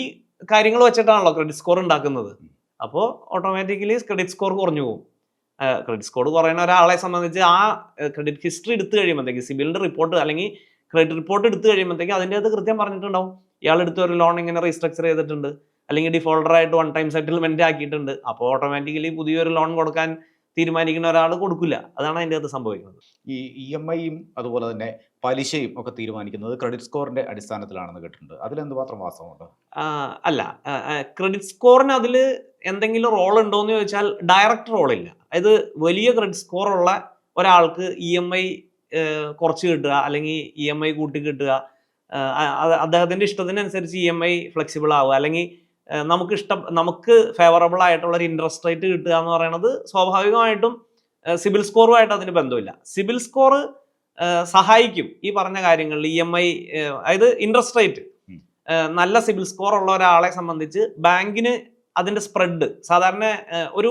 കാര്യങ്ങൾ വെച്ചിട്ടാണല്ലോ ക്രെഡിറ്റ് സ്കോർ ഉണ്ടാക്കുന്നത്. അപ്പോൾ ഓട്ടോമാറ്റിക്കലി ക്രെഡിറ്റ് സ്കോർ കുറഞ്ഞു പോകും. ക്രെഡിറ്റ് സ്കോർ കുറയുന്ന ഒരാളെ സംബന്ധിച്ച് ആ ക്രെഡിറ്റ് ഹിസ്റ്ററി എടുത്തു കഴിയുമ്പോഴത്തേക്ക്, സിബിലിന്റെ റിപ്പോർട്ട് അല്ലെങ്കിൽ ക്രെഡിറ്റ് റിപ്പോർട്ട് എടുത്തു കഴിയുമ്പോഴത്തേക്ക് അതിൻ്റെ അത് കൃത്യം പറഞ്ഞിട്ടുണ്ടാവും ഇയാൾ എടുത്ത ഒരു ലോൺ ഇങ്ങനെ റീസ്ട്രക്ചർ ചെയ്തിട്ടുണ്ട്, അല്ലെങ്കിൽ ഡിഫോൾട്ടറായിട്ട് 1 ടൈം സെറ്റിൽമെന്റ് ആക്കിയിട്ടുണ്ട്. അപ്പോൾ ഓട്ടോമാറ്റിക്കലി പുതിയൊരു ലോൺ കൊടുക്കാൻ തീരുമാനിക്കുന്ന ഒരാൾ കൊടുക്കില്ല. അതാണ് അതിൻ്റെ അത് സംഭവിക്കുന്നത്. ഈ EMI-യും അതുപോലെ തന്നെ പലിശയും ഒക്കെ തീരുമാനിക്കുന്നത് ക്രെഡിറ്റ് സ്കോറിന്റെ അടിസ്ഥാനത്തിലാണെന്ന് കേട്ടിട്ടുണ്ട്. അതിലെന്ത് മാത്രം വാസ്തവമുണ്ട്? അല്ല, ക്രെഡിറ്റ് സ്കോറിന് അതിൽ എന്തെങ്കിലും റോൾ ഉണ്ടോ എന്ന് ചോദിച്ചാൽ ഡയറക്റ്റ് റോളില്ല. അതായത് വലിയ ക്രെഡിറ്റ് സ്കോർ ഉള്ള ഒരാൾക്ക് EMI കുറച്ച് കിട്ടുക അല്ലെങ്കിൽ EMI കൂട്ടി കിട്ടുക, അദ്ദേഹത്തിന്റെ ഇഷ്ടത്തിനനുസരിച്ച് EMI ഫ്ലെക്സിബിൾ ആവുക, അല്ലെങ്കിൽ നമുക്ക് ഫേവറബിൾ ആയിട്ടുള്ള ഒരു ഇൻട്രസ്റ്റ് റേറ്റ് കിട്ടുക എന്ന് പറയുന്നത് സ്വാഭാവികമായിട്ടും സിബിൽ സ്കോറുമായിട്ട് അതിന് ബന്ധമില്ല. സിബിൽ സ്കോർ സഹായിക്കും ഈ പറഞ്ഞ കാര്യങ്ങളിൽ. EMI അതായത് ഇൻട്രസ്റ്റ് റേറ്റ്, നല്ല സിബിൽ സ്കോർ ഉള്ള ഒരാളെ സംബന്ധിച്ച് ബാങ്കിന് അതിന്റെ സ്പ്രെഡ് സാധാരണ ഒരു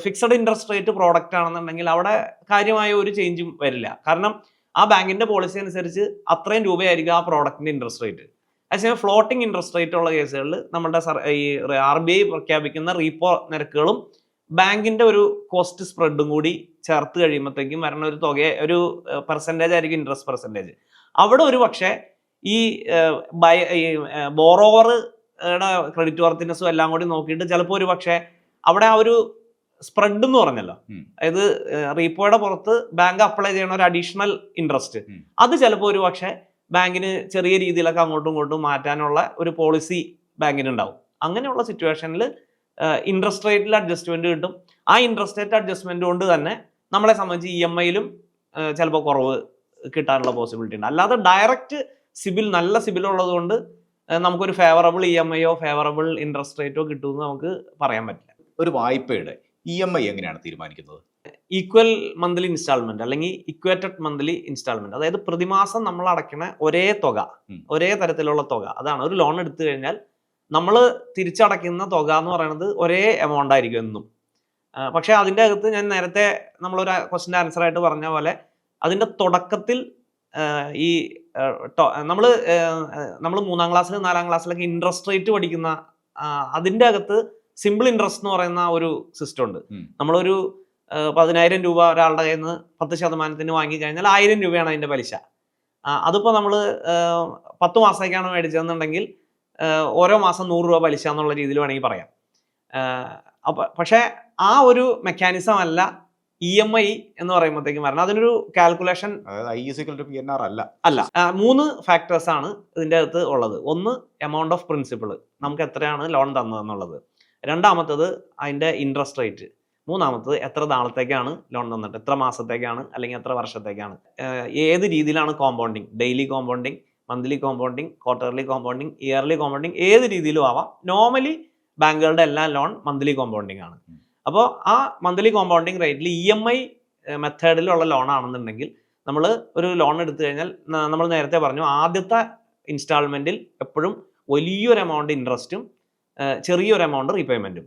ഫിക്സഡ് ഇൻട്രസ്റ്റ് റേറ്റ് പ്രോഡക്റ്റ് ആണെന്നുണ്ടെങ്കിൽ അവിടെ കാര്യമായ ഒരു ചേഞ്ചും വരില്ല. കാരണം ആ ബാങ്കിന്റെ പോളിസി അനുസരിച്ച് അത്രയും രൂപയായിരിക്കും ആ പ്രോഡക്റ്റിന്റെ ഇൻട്രസ്റ്റ് റേറ്റ്. അതേസമയം ഫ്ലോട്ടിംഗ് ഇൻട്രസ്റ്റ് റേറ്റ് ഉള്ള കേസുകളിൽ നമ്മുടെ ഈ RBI പ്രഖ്യാപിക്കുന്ന റീപ്പോ നിരക്കുകളും ബാങ്കിന്റെ ഒരു കോസ്റ്റ് സ്പ്രെഡും കൂടി ചേർത്ത് കഴിയുമ്പോഴത്തേക്കും വരുന്ന ഒരു തുക, ഒരു പെർസെൻറ്റേജ് ആയിരിക്കും ഇൻട്രസ്റ്റ് പെർസെൻറ്റേജ്. അവിടെ ഒരു പക്ഷേ ഈ ബോറോവറുടെ ക്രെഡിറ്റ് വർത്തിനെസ്സും എല്ലാം കൂടി നോക്കിയിട്ട് ചിലപ്പോൾ ഒരു പക്ഷേ അവിടെ ആ ഒരു സ്പ്രെഡ് എന്ന് പറഞ്ഞല്ലോ, അതായത് റീപ്പോയുടെ പുറത്ത് ബാങ്ക് അപ്ലൈ ചെയ്യണ ഒരു അഡീഷണൽ ഇൻട്രസ്റ്റ്, അത് ചിലപ്പോൾ ഒരു പക്ഷേ ബാങ്കിന് ചെറിയ രീതിയിലൊക്കെ അങ്ങോട്ടും ഇങ്ങോട്ടും മാറ്റാനുള്ള ഒരു പോളിസി ബാങ്കിന് ഉണ്ടാവും. അങ്ങനെയുള്ള സിറ്റുവേഷനിൽ ഇൻട്രസ്റ്റ് റേറ്റിൽ അഡ്ജസ്റ്റ്മെന്റ് കിട്ടും. ആ ഇൻട്രസ്റ്റ് റേറ്റ് അഡ്ജസ്റ്റ്മെന്റ് കൊണ്ട് തന്നെ നമ്മളെ സംബന്ധിച്ച് EMI-യിലും ചിലപ്പോൾ കുറവ് കിട്ടാനുള്ള പോസിബിലിറ്റി ഉണ്ട്. അല്ലാതെ ഡയറക്റ്റ് സിബിൽ, നല്ല സിബിൽ ഉള്ളത് കൊണ്ട് നമുക്കൊരു ഫേവറബിൾ EMI-യോ ഫേവറബിൾ ഇൻട്രസ്റ്റ് റേറ്റോ കിട്ടുമെന്ന് നമുക്ക് പറയാൻ പറ്റില്ല. ഒരു വായ്പയുടെ EMI എങ്ങനെയാണ് തീരുമാനിക്കുന്നത്? ഈക്വൽ മന്ത്ലി ഇൻസ്റ്റാൾമെന്റ് അല്ലെങ്കിൽ ഇക്വേറ്റഡ് മന്ത്ലി ഇൻസ്റ്റാൾമെന്റ്, അതായത് പ്രതിമാസം നമ്മൾ അടയ്ക്കണ ഒരേ തുക, ഒരേ തരത്തിലുള്ള തുക. അതാണ് ഒരു ലോൺ എടുത്തു കഴിഞ്ഞാൽ നമ്മൾ തിരിച്ചടയ്ക്കുന്ന തുക എന്ന് പറയുന്നത് ഒരേ എമൗണ്ട് ആയിരിക്കും എന്നും. പക്ഷെ അതിൻ്റെ അകത്ത് ഞാൻ നേരത്തെ നമ്മളൊരു ക്വസ്റ്റിൻ്റെ ആൻസർ ആയിട്ട് പറഞ്ഞ പോലെ അതിൻ്റെ തുടക്കത്തിൽ ഈ നമ്മൾ 3-ാം ക്ലാസ്സിൽ 4-ാം ക്ലാസ്സിലൊക്കെ ഇൻട്രസ്റ്റ് റേറ്റ് പഠിക്കുന്ന അതിൻ്റെ അകത്ത് സിമ്പിൾ ഇൻട്രസ്റ്റ് എന്ന് പറയുന്ന ഒരു സിസ്റ്റം ഉണ്ട്. നമ്മളൊരു 10,000 രൂപ ഒരാളുടെ കയ്യിൽ നിന്ന് 10% വാങ്ങിക്കഴിഞ്ഞാൽ 1000 രൂപയാണ് അതിൻ്റെ പലിശ. അതിപ്പോൾ നമ്മൾ 10 മാസത്തേക്കാണ് മേടിച്ചതെന്നുണ്ടെങ്കിൽ ഓരോ മാസം 100 രൂപ പലിശ എന്നുള്ള രീതിയിൽ വേണമെങ്കിൽ പറയാം. പക്ഷേ ആ ഒരു മെക്കാനിസം അല്ല EMI എന്ന് പറയുമ്പോഴത്തേക്കും വരണം. അതിനൊരു കാൽക്കുലേഷൻ അല്ല. 3 ഫാക്ടേഴ്സ് ആണ് ഇതിൻ്റെ അകത്ത് ഉള്ളത്. ഒന്ന്, എമൗണ്ട് ഓഫ് പ്രിൻസിപ്പിൾ, നമുക്ക് എത്രയാണ് ലോൺ തന്നതെന്നുള്ളത്. രണ്ടാമത്തത് അതിൻ്റെ ഇൻട്രസ്റ്റ് റേറ്റ്. മൂന്നാമത്തത് എത്ര നാളത്തേക്കാണ് ലോൺ തന്നിട്ട്, എത്ര മാസത്തേക്കാണ് അല്ലെങ്കിൽ എത്ര വർഷത്തേക്കാണ്, ഏത് രീതിയിലാണ് compounding, daily compounding, monthly compounding, quarterly compounding, yearly compounding, ഏത് രീതിയിലും ആവാം. നോർമലി ബാങ്കുകളുടെ എല്ലാ ലോൺ മന്ത്ലി കോമ്പൗണ്ടിങ് ആണ്. അപ്പോൾ ആ മന്ത്ലി കോമ്പൗണ്ടിങ് റേറ്റിൽ EMI മെത്തേഡിലുള്ള ലോൺ ആണെന്നുണ്ടെങ്കിൽ നമ്മൾ ഒരു ലോൺ എടുത്തു കഴിഞ്ഞാൽ നമ്മൾ നേരത്തെ പറഞ്ഞു ആദ്യത്തെ ഇൻസ്റ്റാൾമെന്റിൽ എപ്പോഴും വലിയൊരു എമൗണ്ട് ഇൻട്രസ്റ്റും ചെറിയൊരു എമൗണ്ട് റീപേയ്മെന്റും,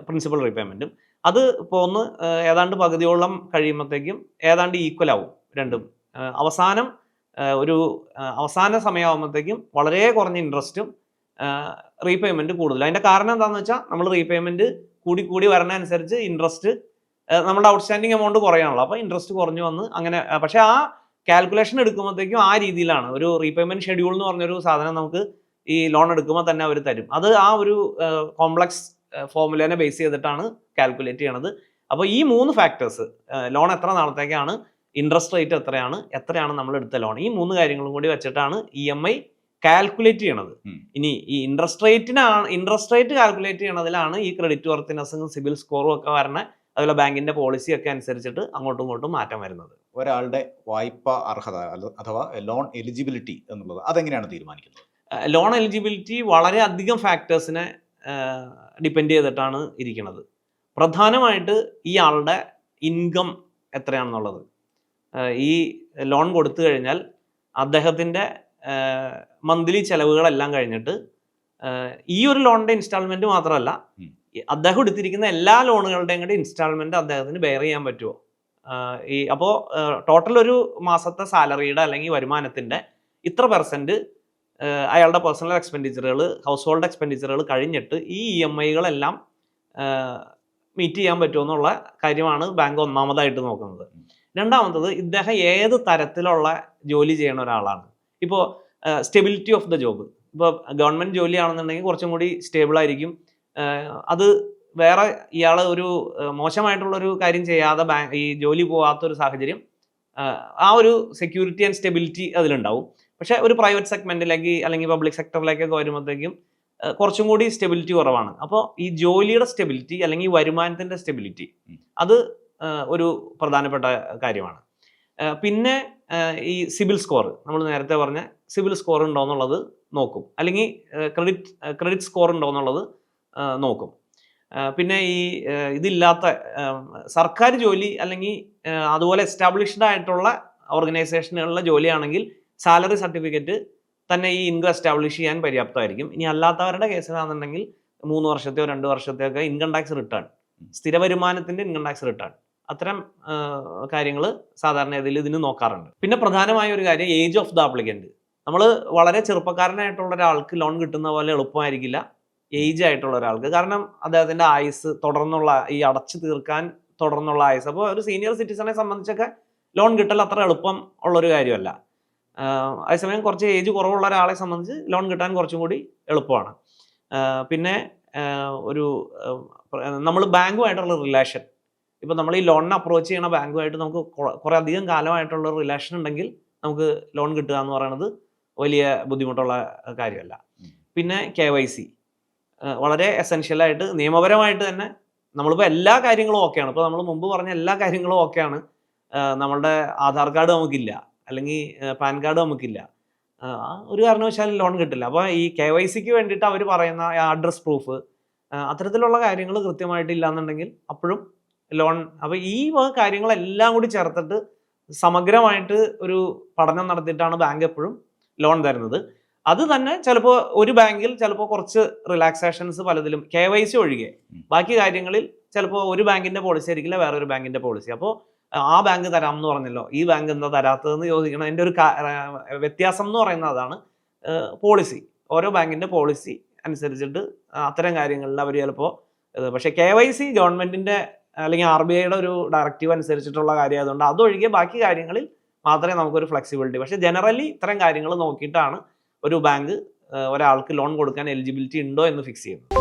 പ്രിൻസിപ്പൽ റീപേയ്മെന്റും. അത് ഇപ്പോൾ ഒന്ന് ഏതാണ്ട് പകുതിയോളം കഴിയുമ്പോഴത്തേക്കും ഏതാണ്ട് ഈക്വൽ ആവും രണ്ടും. അവസാന സമയമാകുമ്പോഴത്തേക്കും വളരെ കുറഞ്ഞ ഇൻട്രസ്റ്റും റീപേയ്മെന്റ് കൂടുതൽ. അതിന്റെ കാരണം എന്താണെന്ന് വെച്ചാൽ നമ്മൾ റീപേയ്മെന്റ് കൂടി വരണ അനുസരിച്ച് ഇൻട്രസ്റ്റ്, നമ്മുടെ ഔട്ട്സ്റ്റാൻഡിങ് എമൗണ്ട് കുറയാണല്ലോ, അപ്പോൾ ഇൻട്രസ്റ്റ് കുറഞ്ഞു വന്ന് അങ്ങനെ. പക്ഷെ ആ കാൽക്കുലേഷൻ എടുക്കുമ്പോഴത്തേക്കും ആ രീതിയിലാണ്. ഒരു റീപേയ്മെന്റ് ഷെഡ്യൂൾ എന്ന് പറഞ്ഞൊരു സാധനം നമുക്ക് ഈ ലോൺ എടുക്കുമ്പോൾ തന്നെ അവർ തരും. അത് ആ ഒരു കോംപ്ലക്സ് ഫോർമുലേനെ ബേസ് ചെയ്തിട്ടാണ് കാൽക്കുലേറ്റ് ചെയ്യണത്. അപ്പോൾ ഈ 3 ഫാക്ടേഴ്സ്, ലോൺ എത്ര നാളത്തേക്കാണ്, ഇൻട്രസ്റ്റ് റേറ്റ് എത്രയാണ് നമ്മൾ എടുത്ത ലോൺ, ഈ 3 കാര്യങ്ങളും കൂടി വെച്ചിട്ടാണ് EMI കാൽക്കുലേറ്റ് ചെയ്യണത്. ഇനി ഈ ഇൻട്രസ്റ്റ് റേറ്റ് കാൽക്കുലേറ്റ് ചെയ്യണതിലാണ് ഈ ക്രെഡിറ്റ് വർത്തിനെസ്സും സിബിൽ സ്കോറും ഒക്കെ വരണ, അതുപോലെ ബാങ്കിന്റെ പോളിസി ഒക്കെ അനുസരിച്ചിട്ട് അങ്ങോട്ടും ഇങ്ങോട്ടും മാറ്റം വരുന്നത്. ഒരാളുടെ വായ്പ അർഹത അഥവാ ലോൺ എലിജിബിലിറ്റി എന്നുള്ളത് അതെങ്ങനെയാണ് തീരുമാനിക്കുന്നത്? ലോൺ എലിജിബിലിറ്റി വളരെ അധികം ഫാക്ടേഴ്സിനെ ഡിപ്പെൻഡ് ചെയ്തിട്ടാണ് ഇരിക്കുന്നത്. പ്രധാനമായിട്ട് ഈ ആളുടെ ഇൻകം എത്രയാണെന്നുള്ളത്. ഈ ലോൺ കൊടുത്തു കഴിഞ്ഞാൽ അദ്ദേഹത്തിൻ്റെ മന്ത്ലി ചെലവുകളെല്ലാം കഴിഞ്ഞിട്ട് ഈ ഒരു ലോണിൻ്റെ ഇൻസ്റ്റാൾമെൻറ്റ് മാത്രമല്ല അദ്ദേഹം എടുത്തിരിക്കുന്ന എല്ലാ ലോണുകളുടെയും കൂടെ ഇൻസ്റ്റാൾമെന്റ് അദ്ദേഹത്തിന് ബെയർ ചെയ്യാൻ പറ്റുമോ? അപ്പോൾ ടോട്ടൽ ഒരു മാസത്തെ സാലറിയുടെ അല്ലെങ്കിൽ വരുമാനത്തിന്റെ ഇത്ര പെർസെന്റ് അയാളുടെ പേഴ്സണൽ എക്സ്പെൻഡിച്ചറുകൾ, ഹൗസ് ഹോൾഡ് എക്സ്പെൻഡിച്ചറുകൾ കഴിഞ്ഞിട്ട് ഈ EMI-കളെല്ലാം മീറ്റ് ചെയ്യാൻ പറ്റുമോ എന്നുള്ള കാര്യമാണ് ബാങ്ക് ഒന്നാമതായിട്ട് നോക്കുന്നത്. രണ്ടാമത്തത്, ഇദ്ദേഹം ഏത് തരത്തിലുള്ള ജോലി ചെയ്യണ ഒരാളാണ്. ഇപ്പോൾ സ്റ്റെബിലിറ്റി ഓഫ് ദ ജോബ്. ഇപ്പോൾ ഗവൺമെന്റ് ജോലിയാണെന്നുണ്ടെങ്കിൽ കുറച്ചും കൂടി സ്റ്റേബിൾ ആയിരിക്കും. അത് വേറെ ഇയാൾ ഒരു മോശമായിട്ടുള്ളൊരു കാര്യം ചെയ്യാതെ ഈ ജോലി പോകാത്തൊരു സാഹചര്യം, ആ ഒരു സെക്യൂരിറ്റി ആൻഡ് സ്റ്റെബിലിറ്റി അതിലുണ്ടാവും. പക്ഷെ ഒരു പ്രൈവറ്റ് സെഗ്മെന്റിലേക്ക് അല്ലെങ്കിൽ പബ്ലിക് സെക്ടറിലേക്കൊക്കെ വരുമ്പോഴത്തേക്കും കുറച്ചും കൂടി സ്റ്റെബിലിറ്റി കുറവാണ്. അപ്പോൾ ഈ ജോലിയുടെ സ്റ്റെബിലിറ്റി അല്ലെങ്കിൽ വരുമാനത്തിന്റെ സ്റ്റെബിലിറ്റി അത് ഒരു പ്രധാനപ്പെട്ട കാര്യമാണ്. പിന്നെ ഈ സിബിൽ സ്കോർ, നമ്മൾ നേരത്തെ പറഞ്ഞ സിബിൽ സ്കോർ ഉണ്ടോ എന്നുള്ളത് നോക്കും, അല്ലെങ്കിൽ ക്രെഡിറ്റ് സ്കോർ ഉണ്ടോ എന്നുള്ളത് നോക്കും. പിന്നെ ഈ ഇതില്ലാത്ത സർക്കാർ ജോലി അല്ലെങ്കിൽ അതുപോലെ എസ്റ്റാബ്ലിഷ്ഡ് ആയിട്ടുള്ള ഓർഗനൈസേഷനുകളിലെ ജോലിയാണെങ്കിൽ സാലറി സർട്ടിഫിക്കറ്റ് തന്നെ ഈ ഇൻകം എസ്റ്റാബ്ലിഷ് ചെയ്യാൻ പര്യാപ്തമായിരിക്കും. ഇനി അല്ലാത്തവരുടെ കേസിലാണെന്നുണ്ടെങ്കിൽ 3 വർഷത്തെയോ 2 വർഷത്തെയോ ഒക്കെ ഇൻകം ടാക്സ് റിട്ടേൺ, സ്ഥിര വരുമാനത്തിന്റെ ഇൻകം ടാക്സ് റിട്ടേൺ, അത്തരം കാര്യങ്ങൾ സാധാരണ ഇതിന് നോക്കാറുണ്ട്. പിന്നെ പ്രധാനമായ ഒരു കാര്യം ഏജ് ഓഫ് ദ ആപ്ലിക്കന്റ്. നമ്മൾ വളരെ ചെറുപ്പക്കാരനായിട്ടുള്ള ഒരാൾക്ക് ലോൺ കിട്ടുന്ന പോലെ എളുപ്പമായിരിക്കില്ല ഏജ് ആയിട്ടുള്ള ഒരാൾക്ക്. കാരണം അദ്ദേഹത്തിന്റെ ആയുസ് തുടർന്നുള്ള ഈ അടച്ചു തീർക്കാൻ തുടർന്നുള്ള ആയുസ്. അപ്പോൾ ഒരു സീനിയർ സിറ്റിസനെ സംബന്ധിച്ചൊക്കെ ലോൺ കിട്ടൽ അത്ര എളുപ്പം ഉള്ളൊരു കാര്യമല്ല. അതേസമയം കുറച്ച് ഏജ് കുറവുള്ള ഒരാളെ സംബന്ധിച്ച് ലോൺ കിട്ടാൻ കുറച്ചും കൂടി എളുപ്പമാണ്. പിന്നെ ഒരു നമ്മൾ ബാങ്കുമായിട്ടുള്ള റിലേഷൻ, ഇപ്പം നമ്മൾ ഈ ലോണിന് അപ്രോച്ച് ചെയ്യണ ബാങ്കുമായിട്ട് നമുക്ക് കുറേ അധികം കാലമായിട്ടുള്ള റിലേഷൻ ഉണ്ടെങ്കിൽ നമുക്ക് ലോൺ കിട്ടുക എന്ന് പറയുന്നത് വലിയ ബുദ്ധിമുട്ടുള്ള കാര്യമല്ല. പിന്നെ KYC വളരെ എസെൻഷ്യലായിട്ട് നിയമപരമായിട്ട് തന്നെ നമ്മളിപ്പോൾ എല്ലാ കാര്യങ്ങളും ഓക്കെയാണ്. ഇപ്പോൾ നമ്മൾ മുമ്പ് പറഞ്ഞ എല്ലാ കാര്യങ്ങളും ഓക്കെയാണ്. നമ്മളുടെ ആധാർ കാർഡ് നമുക്കില്ല, അല്ലെങ്കിൽ പാൻ കാർഡ് നമുക്കില്ല, ഒരു കാരണവശാലും ലോൺ കിട്ടില്ല. അപ്പോൾ ഈ KYC-ക്ക് വേണ്ടിയിട്ട് അവർ പറയുന്ന അഡ്രസ് പ്രൂഫ്, അത്തരത്തിലുള്ള കാര്യങ്ങൾ കൃത്യമായിട്ടില്ല എന്നുണ്ടെങ്കിൽ അപ്പോഴും ലോൺ. അപ്പോൾ ഈ കാര്യങ്ങളെല്ലാം കൂടി ചേർത്തിട്ട് സമഗ്രമായിട്ട് ഒരു പഠനം നടത്തിയിട്ടാണ് ബാങ്ക് എപ്പോഴും ലോൺ തരുന്നത്. അത് തന്നെ ചിലപ്പോൾ ഒരു ബാങ്കിൽ ചിലപ്പോൾ കുറച്ച് റിലാക്സേഷൻസ് പലതിലും KYC ഒഴികെ ബാക്കി കാര്യങ്ങളിൽ ചിലപ്പോൾ ഒരു ബാങ്കിന്റെ പോളിസി ആയിരിക്കില്ല വേറൊരു ബാങ്കിന്റെ പോളിസി. അപ്പോൾ ആ ബാങ്ക് തരാം എന്ന് പറഞ്ഞല്ലോ, ഈ ബാങ്ക് എന്താ തരാത്തതെന്ന് ചോദിക്കണം. അതിൻ്റെ ഒരു വ്യത്യാസം എന്ന് പറയുന്നത് അതാണ്. പോളിസി, ഓരോ ബാങ്കിന്റെ പോളിസി അനുസരിച്ചിട്ട് അത്തരം കാര്യങ്ങളിൽ അവർ ചിലപ്പോൾ പക്ഷേ KYC ഗവൺമെന്റിന്റെ അല്ലെങ്കിൽ RBIയുടെ ഒരു ഡയറക്റ്റീവ് അനുസരിച്ചിട്ടുള്ള കാര്യം ആയതുകൊണ്ട് അതൊഴികെ ബാക്കി കാര്യങ്ങളിൽ മാത്രമേ നമുക്കൊരു ഫ്ലെക്സിബിലിറ്റി. പക്ഷേ ജനറലി ഇത്തരം കാര്യങ്ങൾ നോക്കിയിട്ടാണ് ഒരു ബാങ്ക് ഒരാൾക്ക് ലോൺ കൊടുക്കാൻ എലിജിബിലിറ്റി ഉണ്ടോ എന്ന് ഫിക്സ് ചെയ്യുന്നത്.